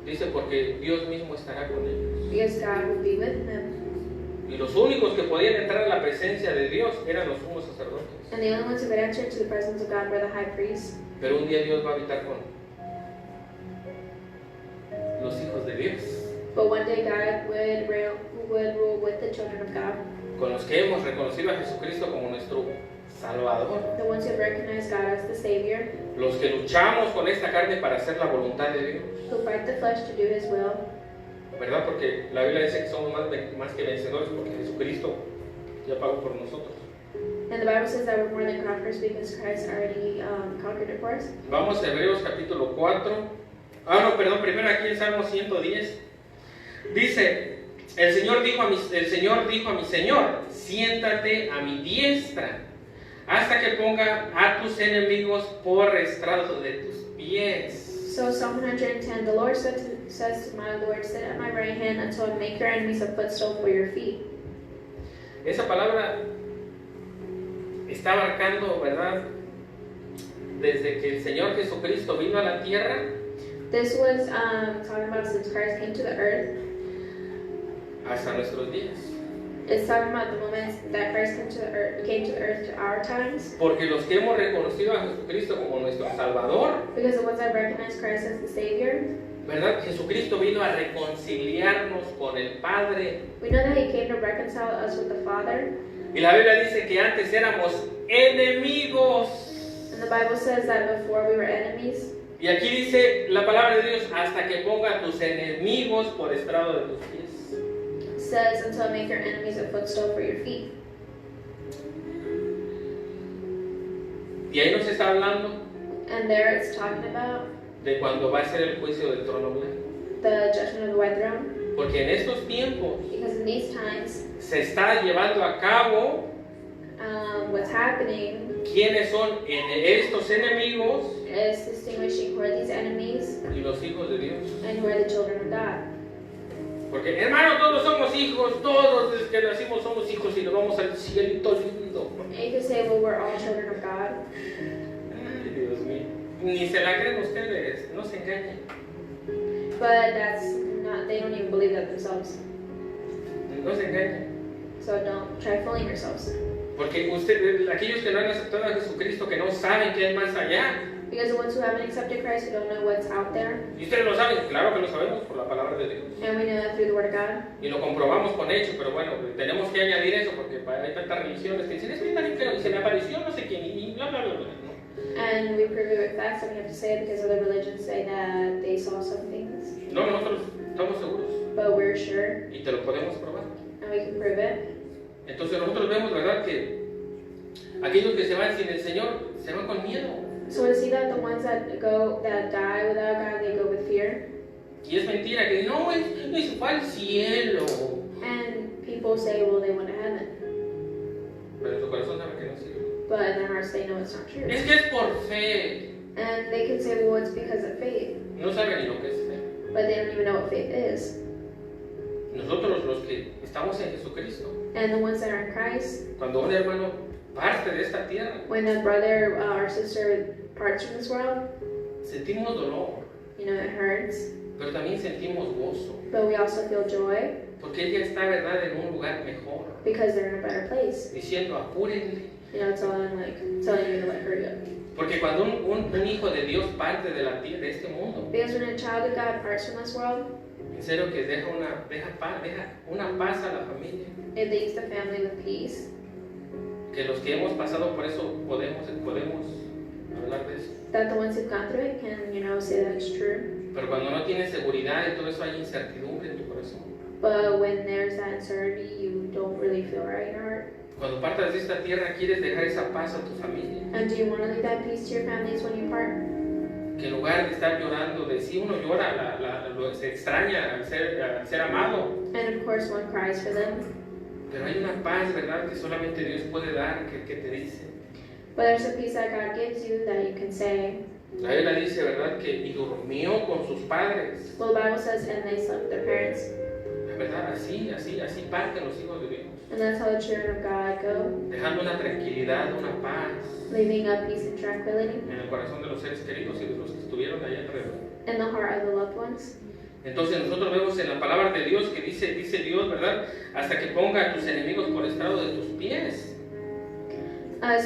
Dice, porque Dios mismo estará con ellos. Because God would be with them. Y los únicos que podían entrar a la presencia de Dios eran los sumos sacerdotes. And the only ones who could enter into the presence of God were the high priests. Pero un día Dios va a habitar con los hijos de Dios. But one day God would rule with the children of God. Con los que hemos reconocido a Jesucristo como nuestro Salvador. The ones who have recognized God as the Savior. Los que luchamos con esta carne para hacer la voluntad de Dios. Who fight the flesh to do His will. ¿Verdad? Porque la Biblia dice que somos más que vencedores porque Jesucristo ya pagó por nosotros. And the Bible says that we're more than conquerors because Christ already conquered it for us. Vamos a Hebreos capítulo 4. Primero aquí el Salmo 110. Dice, el Señor dijo a mi Señor, siéntate a mi diestra, hasta que ponga a tus enemigos por estrado de tus pies. So Psalm 110, the Lord says to my Lord, sit at my right hand until I make your enemies a footstool for your feet. Esa palabra está abarcando, ¿verdad? Desde que el Señor Jesucristo vino a la tierra. This was talking about since Christ came to the earth. Hasta nuestros días. It's talking about the moments that Christ came to the earth to our times. Porque los que hemos reconocido a Jesucristo como nuestro Salvador, because the ones that recognize Christ as the Savior, ¿verdad? Jesucristo vino a reconciliarnos con el Padre. We know that He came to reconcile us with the Father. Y la Biblia dice que antes éramos enemigos. And the Bible says that before we were enemies. Y aquí dice la palabra de Dios, hasta que ponga a tus enemigos por estrado de tus pies. Says until I make your enemies a footstool for your feet. Y ahí nos está hablando And there it's talking about de cuando va a ser el juicio del trono blanco. the judgment of the white throne. Porque en estos tiempos Because in these times, se está llevando a cabo what's happening quiénes son estos enemigos is distinguishing who are these enemies y los hijos de Dios. and who are the children of God. Porque hermano, todos somos hijos, todos desde que nacimos somos hijos y nos vamos al cielito lindo. And you can say, well, we're all children of God. Ay, Dios mío. Ni se la creen ustedes, no se engañen. But that's not, they don't even believe that themselves. No se engañen. So don't try fooling yourselves. Porque ustedes, aquellos que no han aceptado a Jesucristo, que no saben qué es más allá. Because the ones who haven't accepted Christ, who don't know what's out there, Y ustedes lo saben, claro que lo sabemos por la palabra de Dios. and we know that through the Word of God. Y lo comprobamos con hechos, pero bueno, tenemos que añadir eso porque hay tantas religiones que dicen, es que también creo, y se me apareció no sé quién, y bla, bla, bla, bla. ¿No? And we prove it with facts, and we have to say it because other religions say that they saw some things. No, nosotros estamos seguros But we're sure, y te lo podemos probar. and we can prove it. Entonces nosotros vemos, ¿verdad?, que aquellos que se van sin el Señor se van con miedo. So we see that the ones that die without God, they go with fear. Y es mentira que no, es fue al cielo. And people say, well, they went to heaven. Pero en su corazón saben que no sirve. But in their hearts, they know it's not true. Es que es por fe. And they can say, well, it's because of faith. No saben ni lo que es fe. But they don't even know what faith is. Nosotros los que estamos en Jesucristo, And the ones that are in Christ, cuando un hermano parte de esta tierra, when a brother or sister parts from this world, sentimos dolor, you know, it hurts. pero también sentimos gozo, But we also feel joy porque ella está, ¿verdad?, en un lugar mejor, because they're in a better place. diciendo apúrenle. You know, telling you to like hurry up. Porque cuando un hijo de Dios parte de la tierra, de este mundo, Because when a child of God parts from this world, en serio que deja una paz a la familia, it leaves the family with peace. que los que hemos pasado por eso podemos hablar de eso. That the ones who've gone through it can, say that it's true. Pero cuando no tienes seguridad y todo eso, hay incertidumbre en tu corazón. But when there's that uncertainty, you don't really feel right in your heart. Cuando partas de esta tierra, quieres dejar esa paz a tu familia. And do you want to leave that peace to your families when you part? Que en lugar de estar llorando, de si uno llora, se extraña al ser amado. And of course, one cries for them. Pero hay una paz, ¿verdad?, que solamente Dios puede dar, que te dice. But there's a peace that God gives you that you can say. La Biblia dice, ¿verdad?, que y durmió con sus padres. Well, the Bible says, and they slept with their parents. La verdad, así parten los hijos de Dios. And that's how the children of God go, Dejando una tranquilidad, una paz leaving a peace and tranquility en el corazón de los seres queridos y de los que estuvieron allá alrededor. in the heart of the loved ones. Entonces nosotros vemos en la palabra de Dios que dice Dios, ¿verdad?, hasta que ponga a tus enemigos por estrado de tus pies.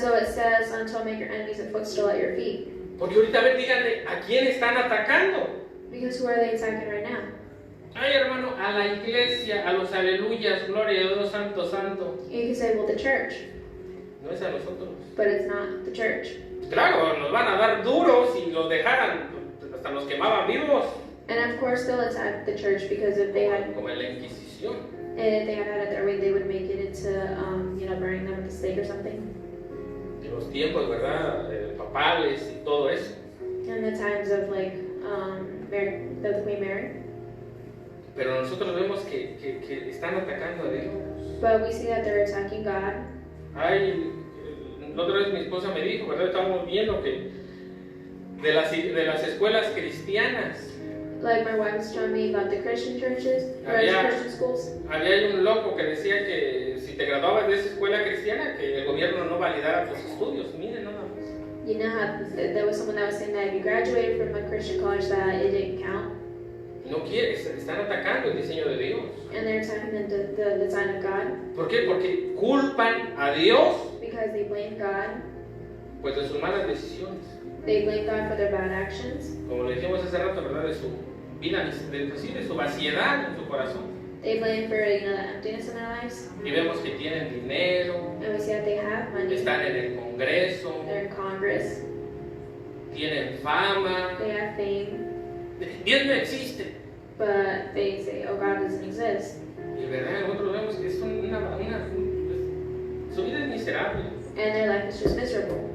So it says, until make your enemies a footstool at your feet. Porque ahorita, a ver, díganle, ¿a quién están atacando? Because who are they attacking right now? Ay, hermano, a la iglesia, a los aleluyas, gloria a Dios, santo, santo. You can say, well, the church, No es a nosotros. but it's not the church. Claro, nos van a dar duros y los dejaran, hasta los quemaban vivos, And of course, they'll attack the church because if they had como en la Inquisición. it their way, they would make it into, burning them at the stake or something. En los tiempos, ¿verdad?, papales y todo eso. In the times of the Queen Mary. Pero nosotros vemos que están atacando a Dios. But we see that they're attacking God. Ay, la otra vez mi esposa me dijo, ¿verdad?, estábamos viendo que de las escuelas cristianas Like my wife was telling me about the Christian churches, or Christian schools. había un loco que decía que si te graduabas de esa escuela cristiana, que el gobierno no validara tus estudios. Miren nada más. You know how there was someone that was saying that if you graduated from a Christian college that it didn't count. No quiere, están atacando el diseño de Dios. And they're attacking the design of God. ¿Por qué? Porque culpan a Dios, Because they blame God. pues, de sus malas decisiones. They blame God for their bad actions. Como le dijimos hace rato, ¿verdad?, de su vida, de su vaciedad en su corazón. They blame for the emptiness in their lives. Y vemos que tienen dinero, And we see that they have money. están en el Congreso, They're in Congress. tienen fama. They have fame. Dios no existe. But they say, oh, God doesn't exist. Y verdad, nosotros vemos que es su vida es miserable. And their life is just miserable.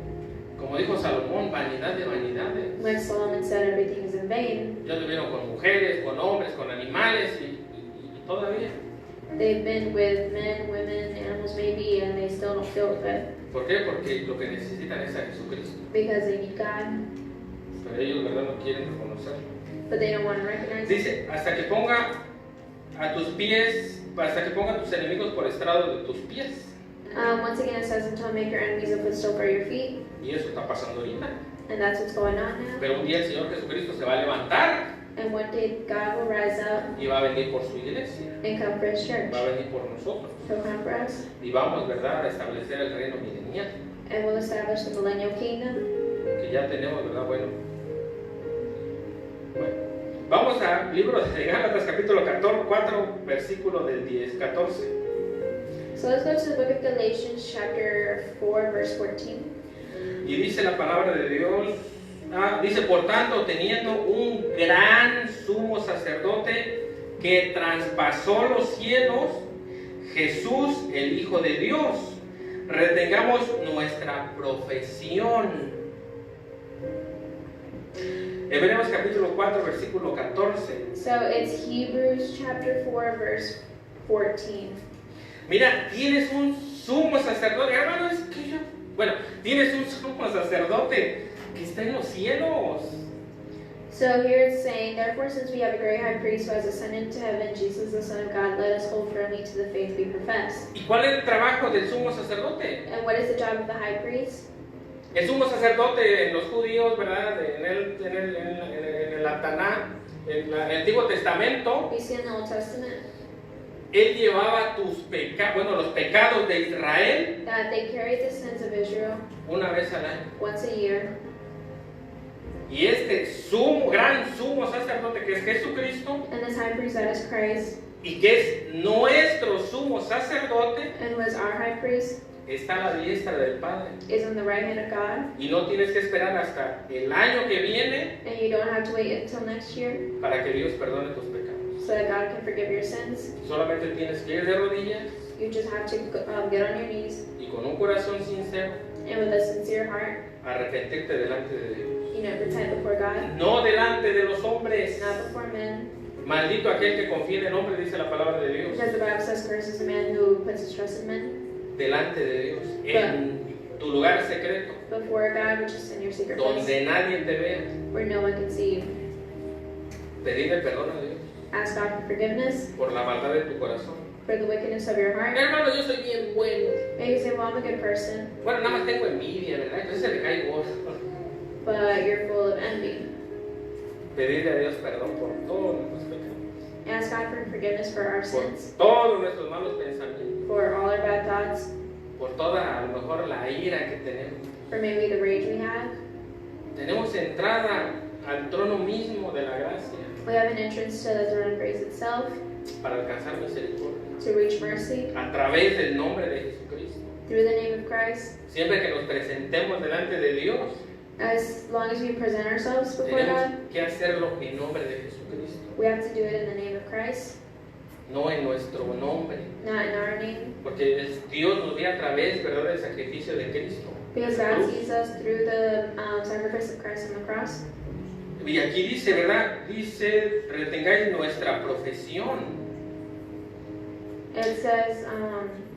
Como dijo Salomón, vanidad de vanidades. Like Solomon said, everything is in vain. Ya tuvieron con mujeres, con hombres, con animales y todavía. They've been with men, women, animals maybe, and they still don't feel good. ¿Por qué? Porque lo que necesitan es a Jesucristo. Because they need God, Pero ellos, ¿verdad?, no quieren reconocerlo. but they don't want to recognize it. Dice, hasta que ponga a tus pies, hasta que ponga a tus enemigos por estrado de tus pies. Once again, it says, until I make your enemies a footstool for your feet. Y eso está pasando ahorita. And that's what's going on now. Pero un día el Señor Jesucristo se va a levantar And one day, God will rise up y va a venir por su iglesia. and come for his church. Va a venir por nosotros. He'll come for us. Y vamos, ¿verdad?, a establecer el reino milenial. And we'll establish the millennial kingdom. Que ya tenemos, ¿verdad? Bueno. Vamos al libro de Gálatas, capítulo 4, versículo del 14. So let's go to the book of Galatians, chapter 4, verse 14. Y dice la palabra de Dios, dice, por tanto, teniendo un gran sumo sacerdote que traspasó los cielos, Jesús, el Hijo de Dios, retengamos nuestra profesión. Hebreos capítulo 4, versículo 14. So it's Hebrews chapter 4, verse 14. Mira, tienes un sumo sacerdote, hermano, es que yo... Bueno, tienes un sumo sacerdote que está en los cielos. So here it's saying, therefore, since we have a great high priest who has ascended into heaven, Jesus the Son of God, let us hold firmly to the faith we profess. ¿Y cuál es el trabajo del sumo sacerdote? And what is the job of the high priest? El sumo sacerdote en los judíos, ¿verdad? En el Ataná, en el Antiguo Testamento, We see in the Old Testament él llevaba los pecados de Israel that they carried the sins of Israel una vez al año. once a year. Y este gran sumo sacerdote que es Jesucristo, And this high priest that is Christ, y que es nuestro sumo sacerdote, and was our high priest, está a la diestra del Padre. is on the right hand of God, Y no tienes que esperar hasta el año que viene and you don't have to wait until next year para que Dios perdone tus pecados. so that God can forgive your sins. Solamente tienes que ir de rodillas You just have to get on your knees y con un corazón sincero and with a sincere heart, arrepentirte delante de Dios. repent before God, No delante de los hombres. not before men. Maldito aquel que confía en el hombre, dice la palabra de Dios. Because the Bible says, "Cursed is the man who puts his trust in men." Delante de Dios, en tu lugar secreto, Before God, which is in your secret place, donde nadie te vea. where no one can see you. Pedirle perdón a Dios Ask God for forgiveness por la maldad de tu corazón. for the wickedness of your heart. Hermano, yo soy bien bueno. Maybe you say, "Well, I'm a good person," Bueno, nada más tengo envidia, ¿verdad? Entonces se le cae gordo. but you're full of envy. Pedirle a Dios perdón por todos nuestros pecados, Ask God for forgiveness for our por sins, todos nuestros malos pensamientos, for all our bad thoughts, por toda, a lo mejor, la ira que tenemos. for maybe the rage we have. Tenemos entrada al trono mismo de la gracia We have an entrance to the throne of grace itself para alcanzar misericordia to reach mercy a través del nombre de Jesucristo. through the name of Christ. Siempre que nos presentemos delante de Dios, As long as we present ourselves before tenemos God, que hacerlo en nombre de Jesucristo, we have to do it in the name of Christ, no en nuestro nombre, not in our name. porque Dios nos ve a través, ¿verdad?, del sacrificio de Cristo. Because God sees us through the sacrifice of Christ on the cross. Y aquí dice, ¿verdad? Dice, retengáis nuestra profesión. It says,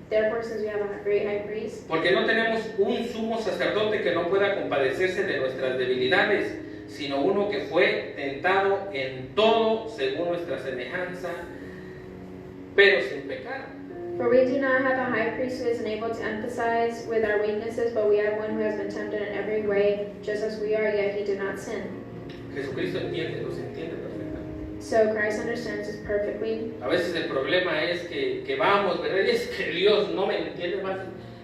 therefore, since we have a great high priest, Porque no tenemos un sumo sacerdote que no pueda compadecerse de nuestras debilidades, sino uno que fue tentado en todo según nuestra semejanza, pero sin pecar. for we do not have a high priest who is unable to empathize with our weaknesses, but we have one who has been tempted in every way, just as we are, yet he did not sin. Jesucristo entiende, nos entiende perfectamente. So Christ understands us perfectly. A veces el problema es que vamos, ¿verdad? Y es que Dios no me entiende más.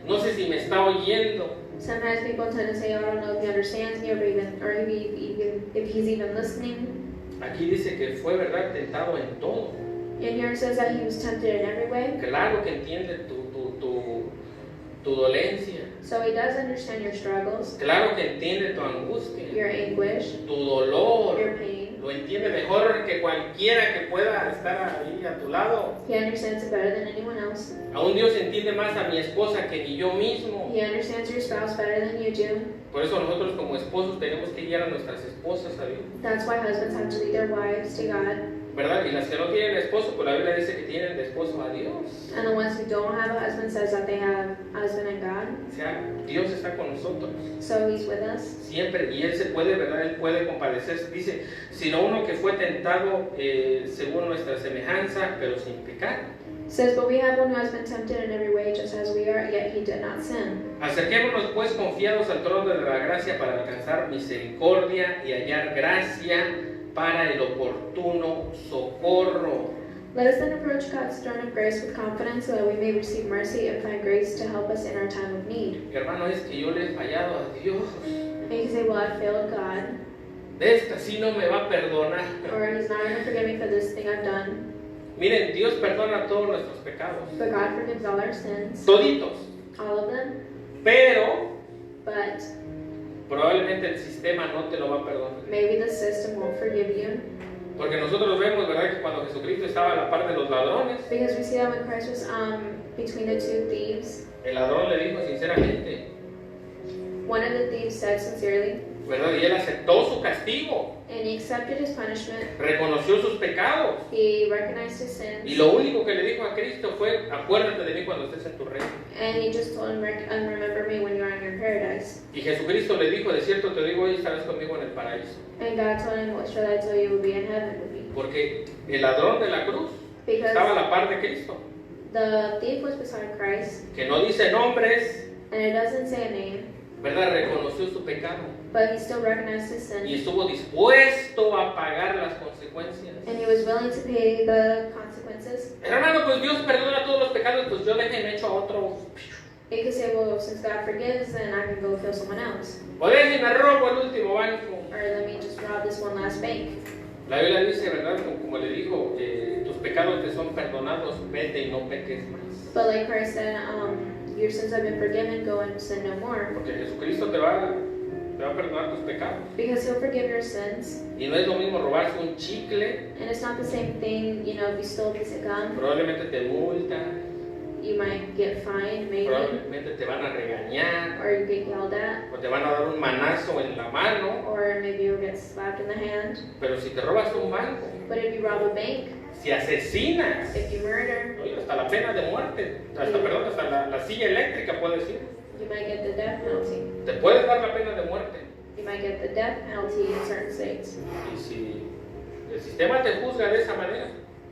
No sé si me está oyendo. Sometimes people tend to say, "Oh, I don't know if he understands me, or if he's even listening." Aquí dice que fue, ¿verdad?, tentado en todo. And here it says that he was tempted in every way. Claro que entiende tu dolencia. So he does understand your struggles, Claro que entiende tu angustia, your anguish, tu dolor. your pain. Lo entiende mejor que cualquiera que pueda estar ahí a tu lado. He understands it better than anyone else. Aún Dios entiende más a mi esposa que ni yo mismo. He understands your spouse better than you do. Por eso nosotros como esposos tenemos que guiar a nuestras esposas a Dios, That's why husbands have to lead their wives to God. ¿verdad? Y las que no tienen esposo, pues la Biblia dice que tienen de esposo a Dios. And the ones who don't have a husband says that they have a husband and God. O sea, Dios está con nosotros So he's with us. siempre y Él se puede, ¿verdad? Él puede compadecerse. Dice, sino uno que fue tentado según nuestra semejanza, pero sin pecar. Says, but we have one who has been tempted in every way, just as we are, yet he did not sin. Acerquémonos pues confiados al trono de la gracia para alcanzar misericordia y hallar gracia para el oportuno socorro. Let us then approach God's throne of grace with confidence, so that we may receive mercy and find grace to help us in our time of need. Hermano, es que yo le he fallado a Dios. And you can say, well, I failed God, De esta sí no me va a perdonar. or he's not going to forgive me for this thing I've done. Miren, Dios perdona todos nuestros pecados, But God forgives all our sins, toditos. all of them. Pero But probablemente el sistema no te lo va a perdonar. maybe the system won't forgive you. Porque nosotros vemos, ¿verdad?, que cuando Jesucristo estaba a la par de los ladrones, Because we see that when Christ was between the two thieves, el ladrón le dijo sinceramente, one of the thieves said sincerely, ¿verdad? Y él aceptó su castigo, and he accepted his punishment. reconoció sus pecados. He recognized his Y sins, lo único que le dijo a Cristo fue, acuérdate de mí cuando estés en tu reino. and he just told him, remember me when you are in your paradise. Y Jesucristo le dijo, de cierto te digo, hoy estarás conmigo en el paraíso. And God told him, what shall I tell you will be in heaven with me? Porque el ladrón de la cruz estaba a Because la par de Cristo, the thief was beside Christ, que no dice nombres, and it doesn't say a name, ¿verdad? Reconoció su pecado but he still recognized his y sin, estuvo dispuesto a pagar las consecuencias. and he was willing to pay the consequences. Hermano, pues Dios perdona todos los pecados, pues yo déjenme echo a otro. You could say, well, since God forgives, then I can go kill someone else. O déjenme robo el último banco. Or let me just rob this one last bank. La Biblia dice, ¿verdad? Como le dijo, tus pecados te son perdonados, vete y no peques más. But like Christ said, your sins have been forgiven, go and sin no more. Porque Jesucristo te va a perdonar tus pecados. Because he'll forgive your sins. Y no es lo mismo robarse un chicle, And it's not the same thing, you know, if you stole a piece of gum, probablemente te multan, you might get fined, maybe, probablemente te van a regañar, or you get yelled at, o te van a dar un manazo en la mano, or maybe you'll get slapped in the hand. pero si te robas un banco, But if you rob a bank, si asesinas, if you murder, oye, hasta la pena de muerte, hasta la silla eléctrica puedes ir, you might get the death penalty. te puedes dar la pena de muerte. You might get the death penalty in certain states. Y si el sistema te juzga de esa manera,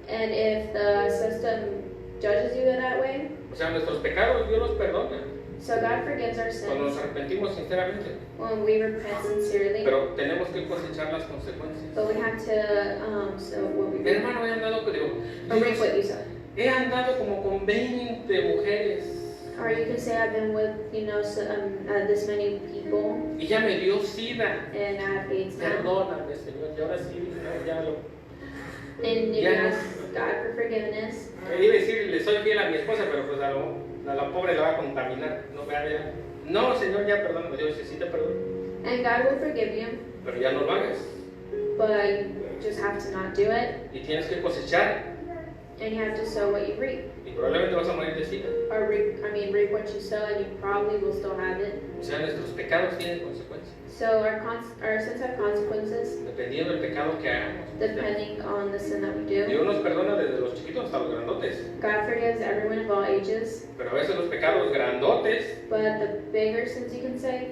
And if the system judges you that way, o sea, nuestros pecados Dios los perdona so God forgives our cuando nos sins arrepentimos sinceramente, when we repent sincerely, pero tenemos que cosechar las consecuencias. but we have to, so what we reap, Hermano, he andado, or reap what you sow. he andado como con 20 mujeres Or you can say I've been with, you know, so, this many people, y ya me dio sida. and I have AIDS now. Perdóname, Señor, y ahora sí, no, ya lo... And you Yeah. ask God for forgiveness. Iba a decir, le soy fiel a mi esposa, pero pues a la pobre la va a contaminar. No, vea. No, Señor, ya perdóname. Dios dice, sí te perdono, And God will forgive you, pero ya no lo hagas. but you just have to not do it, Y tienes que cosechar, and you have to sow what you reap. y probablemente vas a morir de sida. Or reap what you sow, and you probably will still have it. O sea, nuestros pecados tienen consecuencias, So our sins have consequences, dependiendo del pecado que hagamos. depending on the sin that we do. Dios nos perdona desde los chiquitos hasta los grandotes, God forgives everyone of all ages, pero a veces los pecados grandotes but the bigger sins, you can say,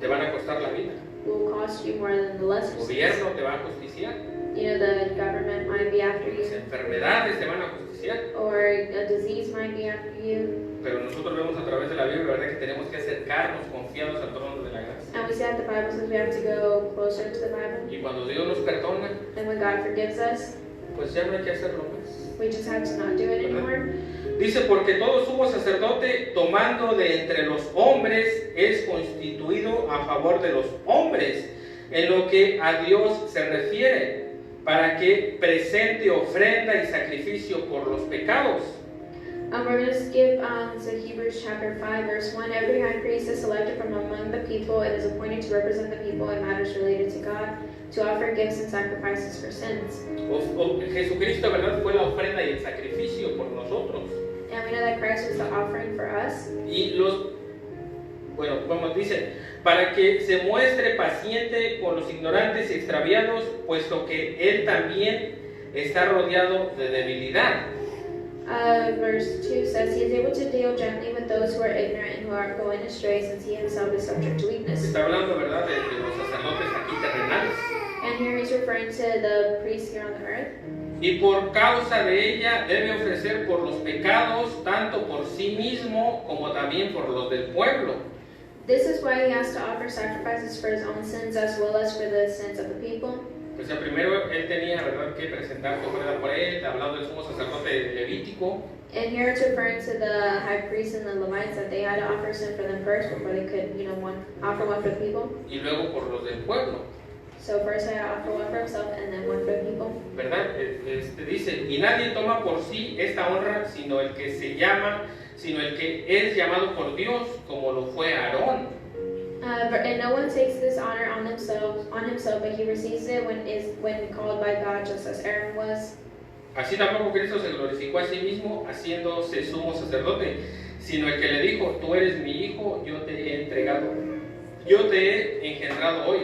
te van a costar la vida. will cost you more than the lesser El sins. gobierno te va a justiciar, You know, the government might be after las you, enfermedades te van a justiciar, or a disease might be after you. pero nosotros vemos a través de la Biblia, ¿verdad?, que tenemos que acercarnos confiados al trono de la gracia. And we see that the Bible says we have to go closer to the Bible. Y cuando Dios nos perdona, And when God forgives us, pues ya no hay que hacerlo más. we just have to not do it anymore. Dice, porque todo sumo sacerdote tomando de entre los hombres es constituido a favor de los hombres, en lo que a Dios se refiere, para que presente ofrenda y sacrificio por los pecados. We're going to skip to Hebrews chapter 5, verse 1. Every high priest is selected from among the people and is appointed to represent the people in matters related to God, to offer gifts and sacrifices for sins. Jesucristo, ¿verdad?, fue la ofrenda y el sacrificio por nosotros. And we know that Christ was the offering for us. Y como dice, para que se muestre paciente con los ignorantes y extraviados, puesto que Él también está rodeado de debilidad. Verse 2 says, He is able to deal gently with those who are ignorant and who are going astray, since He Himself is subject to weakness. Está hablando, ¿verdad?, de los sacerdotes aquí terrenales. And here He's referring to the priests here on the earth. Y por causa de ella debe ofrecer por los pecados, tanto por sí mismo como también por los del pueblo. This is why He has to offer sacrifices for His own sins as well as for the sins of the people. Pues ya primero él tenía, ¿verdad?, que presentar su ofrenda por él, hablando del sumo sacerdote levítico. And here it's referring to the high priests and the Levites, that they had to offer sin for them first before they could, offer one for the people. Y luego por los del pueblo, So first he had to offer one for himself and then one for the people. ¿verdad? Dice, y nadie toma por sí esta honra, sino el que es llamado por Dios, como lo fue Aarón. And no one takes this honor on himself, but he receives it when called by God, just as Aaron was. Así tampoco Cristo se glorificó a sí mismo, haciéndose sumo sacerdote, sino el que le dijo, tú eres mi hijo, yo te he engendrado hoy.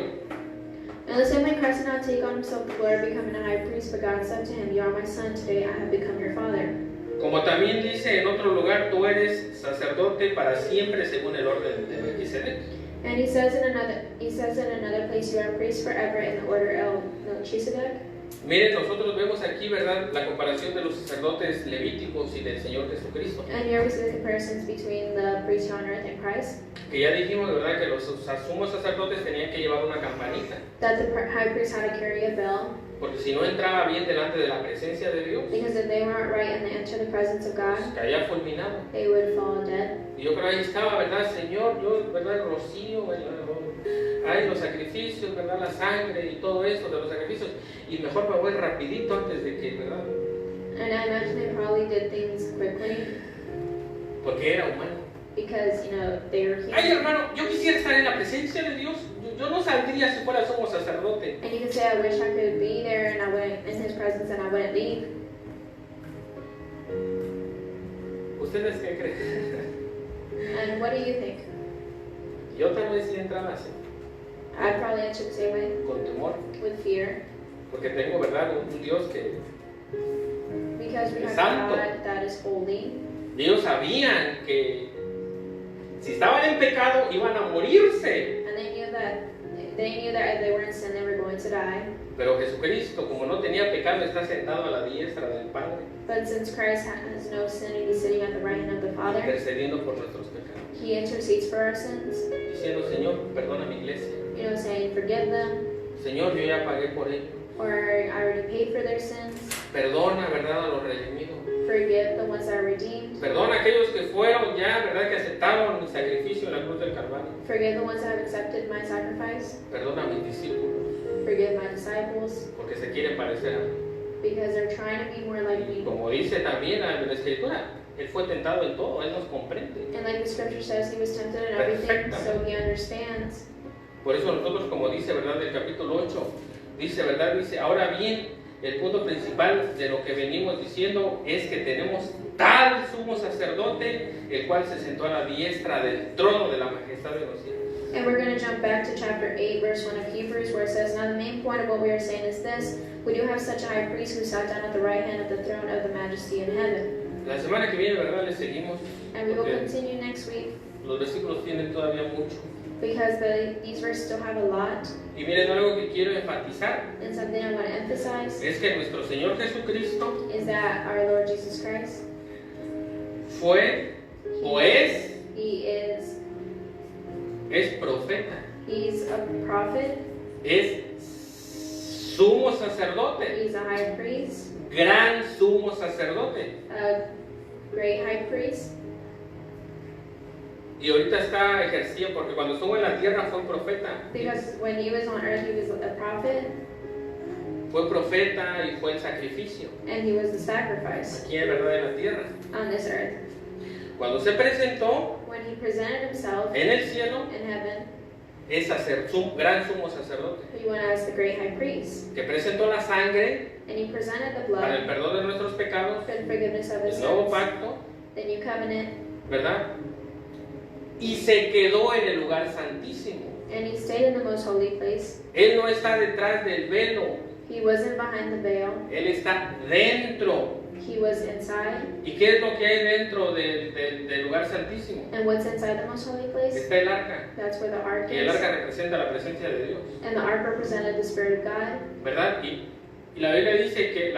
And the same way Christ did not take on himself the glory of becoming a high priest, but God said to him, you are my son, today I have become your father. Como también dice en otro lugar, tú eres sacerdote para siempre según el orden de Melquisedec. And he says in another place, you are a priest forever in the order of Melchizedek. Miren, nosotros vemos aquí, ¿verdad?, la comparación de los sacerdotes levíticos y del Señor Jesucristo. And here we see the comparisons between the priest here on earth and Christ. Que ya dijimos, ¿verdad?, que los sumos sacerdotes tenían que llevar una campanita. That the high priest had to carry a bell, Porque si no entraba bien delante de la presencia de Dios, because if they weren't right and they entered the presence of God, caía fulminado. they would fall dead. Y yo creo ahí estaba, ¿verdad, Señor? Yo, ¿verdad?, el rocío, ay, los sacrificios, ¿verdad?, la sangre y todo eso de los sacrificios. Y mejor me voy rapidito antes de que, ¿verdad? And I imagine they probably did things quickly, Porque era humano. because, you know, they were Ay, here. hermano, yo quisiera estar en la presencia de Dios. Yo no saldría si fuera sumo sacerdote. And you can say, I wish I could be there and I wouldn't, in his presence, and I wouldn't leave. ¿Ustedes qué creen? And what do you think? Yo tal vez sí entraba así, I'd probably answer the same way, con temor, with fear. porque tengo, ¿verdad?, un Dios que Because we have Santo. God that is holy. ellos sabían que si estaban en pecado iban a morirse. And they knew that if they were in sin, they were going to die. Pero Jesucristo, como no tenía pecado, está sentado a la diestra del Padre, But since Christ has no sin and he's sitting at the right hand of the Father, intercediendo por nuestros pecados, he intercedes for our sins. diciendo, Señor, perdona a mi iglesia. You know, saying, forgive them, Señor, yo ya pagué por ello. or I already paid for their sins. Perdona, ¿verdad?, a los redimidos. Forgive the ones that are redeemed. Perdona a aquellos que fueron ya, ¿verdad?, que aceptaron mi sacrificio en la cruz del Calvario. Forgive the ones that have accepted my sacrifice. Perdona a mis discípulos, Forgive my disciples, porque se quieren parecer a mí. because they're trying to be more like Y me. como dice también en la Escritura, Él fue tentado en todo, Él nos comprende. And like the scripture says, he was tempted in everything, so he understands. Por eso nosotros, como dice, ¿verdad?, del capítulo 8, dice, ¿verdad?, dice, ahora bien, el punto principal de lo que venimos diciendo es que tenemos tal sumo sacerdote, el cual se sentó a la diestra del trono de la majestad de los cielos. And we're going to jump back to chapter 8, verse 1 of Hebrews, where it says, now the main point of what we are saying is this: we do have such a high priest who sat down at the right hand of the throne of the majesty in heaven. La semana que viene, ¿verdad?, le seguimos, And we will porque continue next week, los versículos tienen todavía mucho. because these verses still have a lot. Y miren, algo que quiero enfatizar And something I want to emphasize es que nuestro Señor Jesucristo is that our Lord Jesus Christ, fue o es He's profeta, a prophet, es sumo sacerdote, he's a high priest, gran sumo sacerdote. a great high priest. Y ahorita está ejerciendo, porque cuando estuvo en la tierra fue profeta. Because when he was on earth, he was a prophet, Fue profeta y fue el sacrificio, and he was the sacrifice aquí en verdad en la tierra. on this earth. Cuando se presentó When he presented himself en el cielo, in heaven, es gran sumo sacerdote, he went as the great high priest, que presentó la sangre and he presented the para el blood perdón de nuestros pecados, for the forgiveness of his el nuevo sins, pacto, the new covenant, ¿verdad? Y se quedó en el lugar santísimo. and he stayed in the most holy place. Él no está detrás del velo, He wasn't behind the veil, Él está dentro. he was inside. ¿Y qué es lo que hay dentro del lugar santísimo? And what's inside the most holy place? Está el arca. That's where the ark Y el is. arca representa la presencia de Dios, And the ark represented the Spirit of God. ¿verdad? Y la Biblia dice que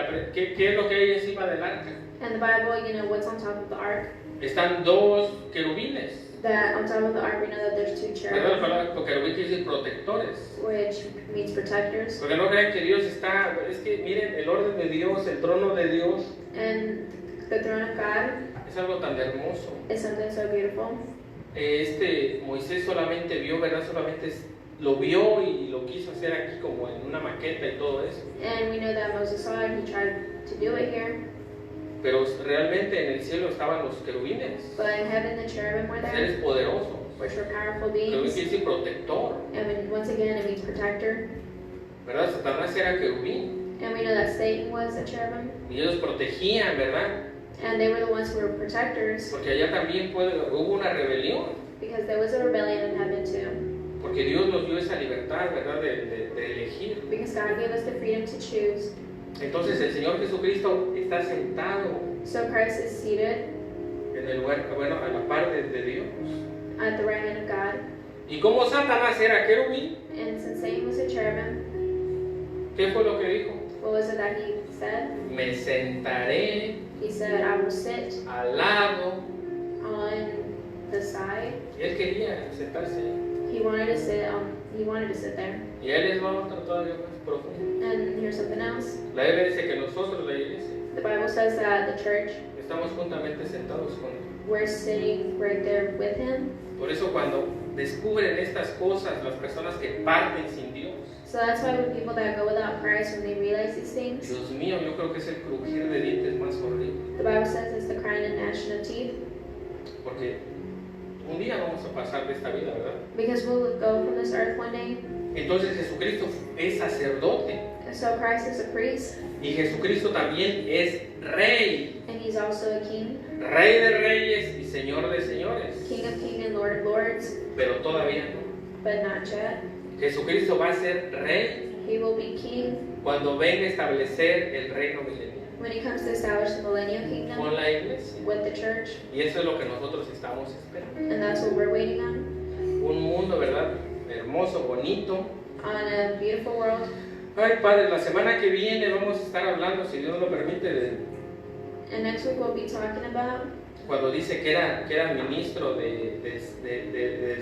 ¿qué es lo que hay encima del arca? And the Bible, you know, what's on top of the ark? Están dos querubines, That on top of the ark, we know that there's two ¿verdad? La cherubim, palabra querubín quiere decir protectores. which means protectors. Porque no crean que Dios está, es que miren, el orden de Dios, el trono de Dios, And the throne of God es algo tan hermoso. is something so beautiful. Moisés solamente vio, ¿verdad? Solamente lo vio y lo quiso hacer aquí como en una maqueta y todo eso. And we know that Moses saw it, he tried to do it here. Pero realmente en el cielo estaban los querubines, But in heaven, the cherubim were there, seres poderosos. which were powerful Querubín beings. quiere decir protector, And once again, it means protector. ¿verdad? Satanás era querubín And we know that Satan was a cherubim. y ellos protegían, ¿verdad? And they were the ones who were protectors, Porque allá también hubo una rebelión, because there was a rebellion in heaven too. porque Dios nos dio esa libertad, ¿verdad? De elegir. Because God gave us the freedom to choose. Entonces el Señor Jesucristo está sentado So Christ is seated en el lugar, bueno, a la par de Dios. at the right hand of God. Y como Satanás era querubín, And since Satan was a cherubim, ¿qué fue lo que dijo? what was it that he said? Me sentaré He said, I will sit al lado. on the side. Él quería sentarse ahí. He wanted to sit there. Y él les va a otro todavía más profundo. And here's something else. La Biblia dice que nosotros, la iglesia, The Bible says that the church, estamos juntamente sentados con él. we're sitting right there with him. Por eso cuando descubren estas cosas, las personas que parten sin Dios, So that's why when people that go without Christ, when they realize these things, Dios mío, yo creo que es el crujir de dientes más horrible. the Bible says it's the crying and gnashing of teeth. Porque un día vamos a pasar de esta vida, ¿verdad? Because we'll go from this earth one day. Entonces Jesucristo es sacerdote So Christ is a priest, y Jesucristo también es rey, and he's also a king, rey de reyes y señor de señores, king of kings and lord of lords, pero todavía no. but not yet. Jesucristo va a ser rey He will be king cuando venga a establecer el reino milenial when he comes to establish the millennial con kingdom la iglesia. with the church, Y eso es lo que nosotros estamos esperando. and that's what we're waiting on Un mundo, ¿verdad? Hermoso, bonito. a beautiful world. Ay, Padre, la semana que viene vamos a estar hablando, si Dios lo permite, And next week we'll be talking about cuando dice que era ministro del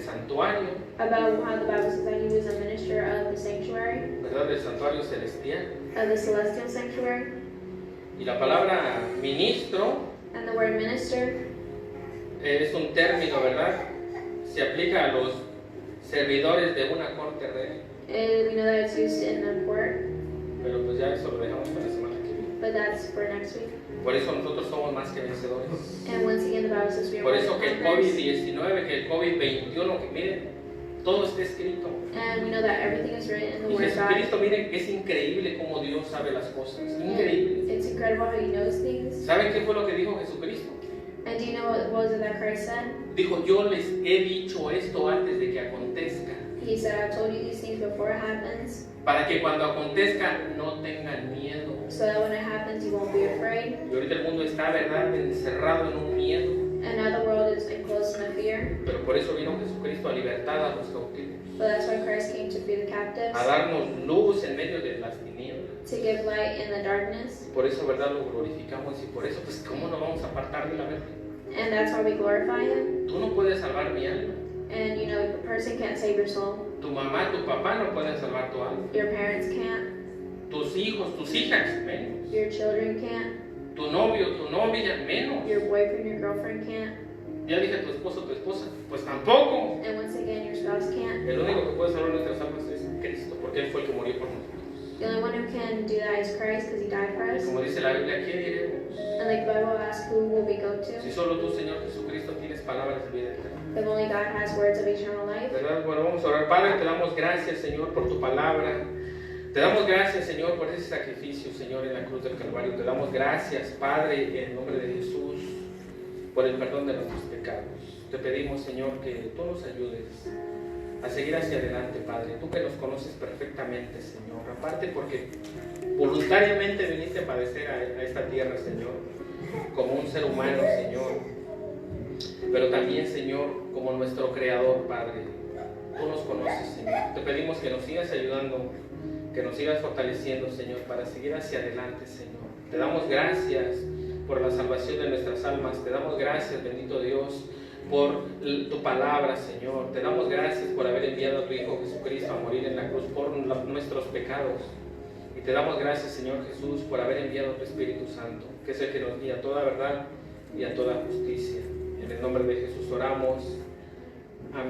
santuario, how the Bible says that he was a minister of the sanctuary, ¿verdad? Del santuario celestial. of the celestial sanctuary. Y la palabra ministro And the word minister es un término, ¿verdad? Se aplica a los servidores de una corte real. we know that it's used in the court, Pero pues ya eso lo dejamos para la semana que viene. but that's for next week. Por eso nosotros somos más que vencedores. And once again, the Bible says we are Por more eso than que el conquerors. COVID-19, que el COVID-21, que miren, todo está escrito. And we know that everything is written in the Y Word of God. Jesucristo, miren, es increíble cómo Dios sabe las cosas. Increíble. It's incredible how He knows things. ¿Saben qué fue lo que dijo Jesucristo? And do you know what was it that Christ said? Dijo, yo les he dicho esto antes de que acontezca, He said, I've told you these things before it happens, para que cuando acontezca no tengan miedo. so that when it happens, you won't be afraid. Y ahorita el mundo está, ¿verdad?, encerrado en un miedo. And now the world is enclosed in a fear. Pero por eso vino Jesucristo a libertar a los cautivos, But that's why Christ came to free the captives, a darnos luz en medio de las tinieblas. to give light in the darkness. Por eso, ¿verdad?, lo glorificamos y por eso, pues, ¿cómo nos vamos a apartar de la verdad? And that's why we glorify Him. Tú no puedes salvar mi alma. And you know, a person can't save your soul. Tu mamá, tu papá no pueden salvar tu alma. Your parents can't. Tus hijos, tus hijas, menos. Your children can't. Tu novio, tu novia, menos. Your boyfriend, your girlfriend can't. Ya dije tu esposo, tu esposa, pues tampoco. And once again, your spouse can't. El único que puede salvar nuestras almas es Cristo, porque Él fue el que murió por nosotros. The only one who can do that is Christ, because He died for Y us. como dice la Biblia, ¿a quién iremos? And like the Bible asks, who will we go Si to? solo tú, Señor Jesucristo, tienes palabras de vida eterna. If only God has words of eternal life. ¿Verdad? Bueno, vamos a orar. Padre, te damos gracias, Señor, por tu palabra. Te damos gracias, Señor, por ese sacrificio, Señor, en la cruz del Calvario. Te damos gracias, Padre, en el nombre de Jesús, por el perdón de nuestros pecados. Te pedimos, Señor, que tú nos ayudes a seguir hacia adelante, Padre. Tú que nos conoces perfectamente, Señor. Aparte porque voluntariamente viniste a padecer a esta tierra, Señor, como un ser humano, Señor. Pero también, Señor, como nuestro Creador, Padre. Tú nos conoces, Señor. Te pedimos que nos sigas ayudando, que nos sigas fortaleciendo, Señor, para seguir hacia adelante, Señor. Te damos gracias por la salvación de nuestras almas. Te damos gracias, bendito Dios, por tu palabra, Señor. Te damos gracias por haber enviado a tu Hijo Jesucristo a morir en la cruz por nuestros pecados. Y te damos gracias, Señor Jesús, por haber enviado a tu Espíritu Santo, que es el que nos guía a toda verdad y a toda justicia. En el nombre de Jesús oramos.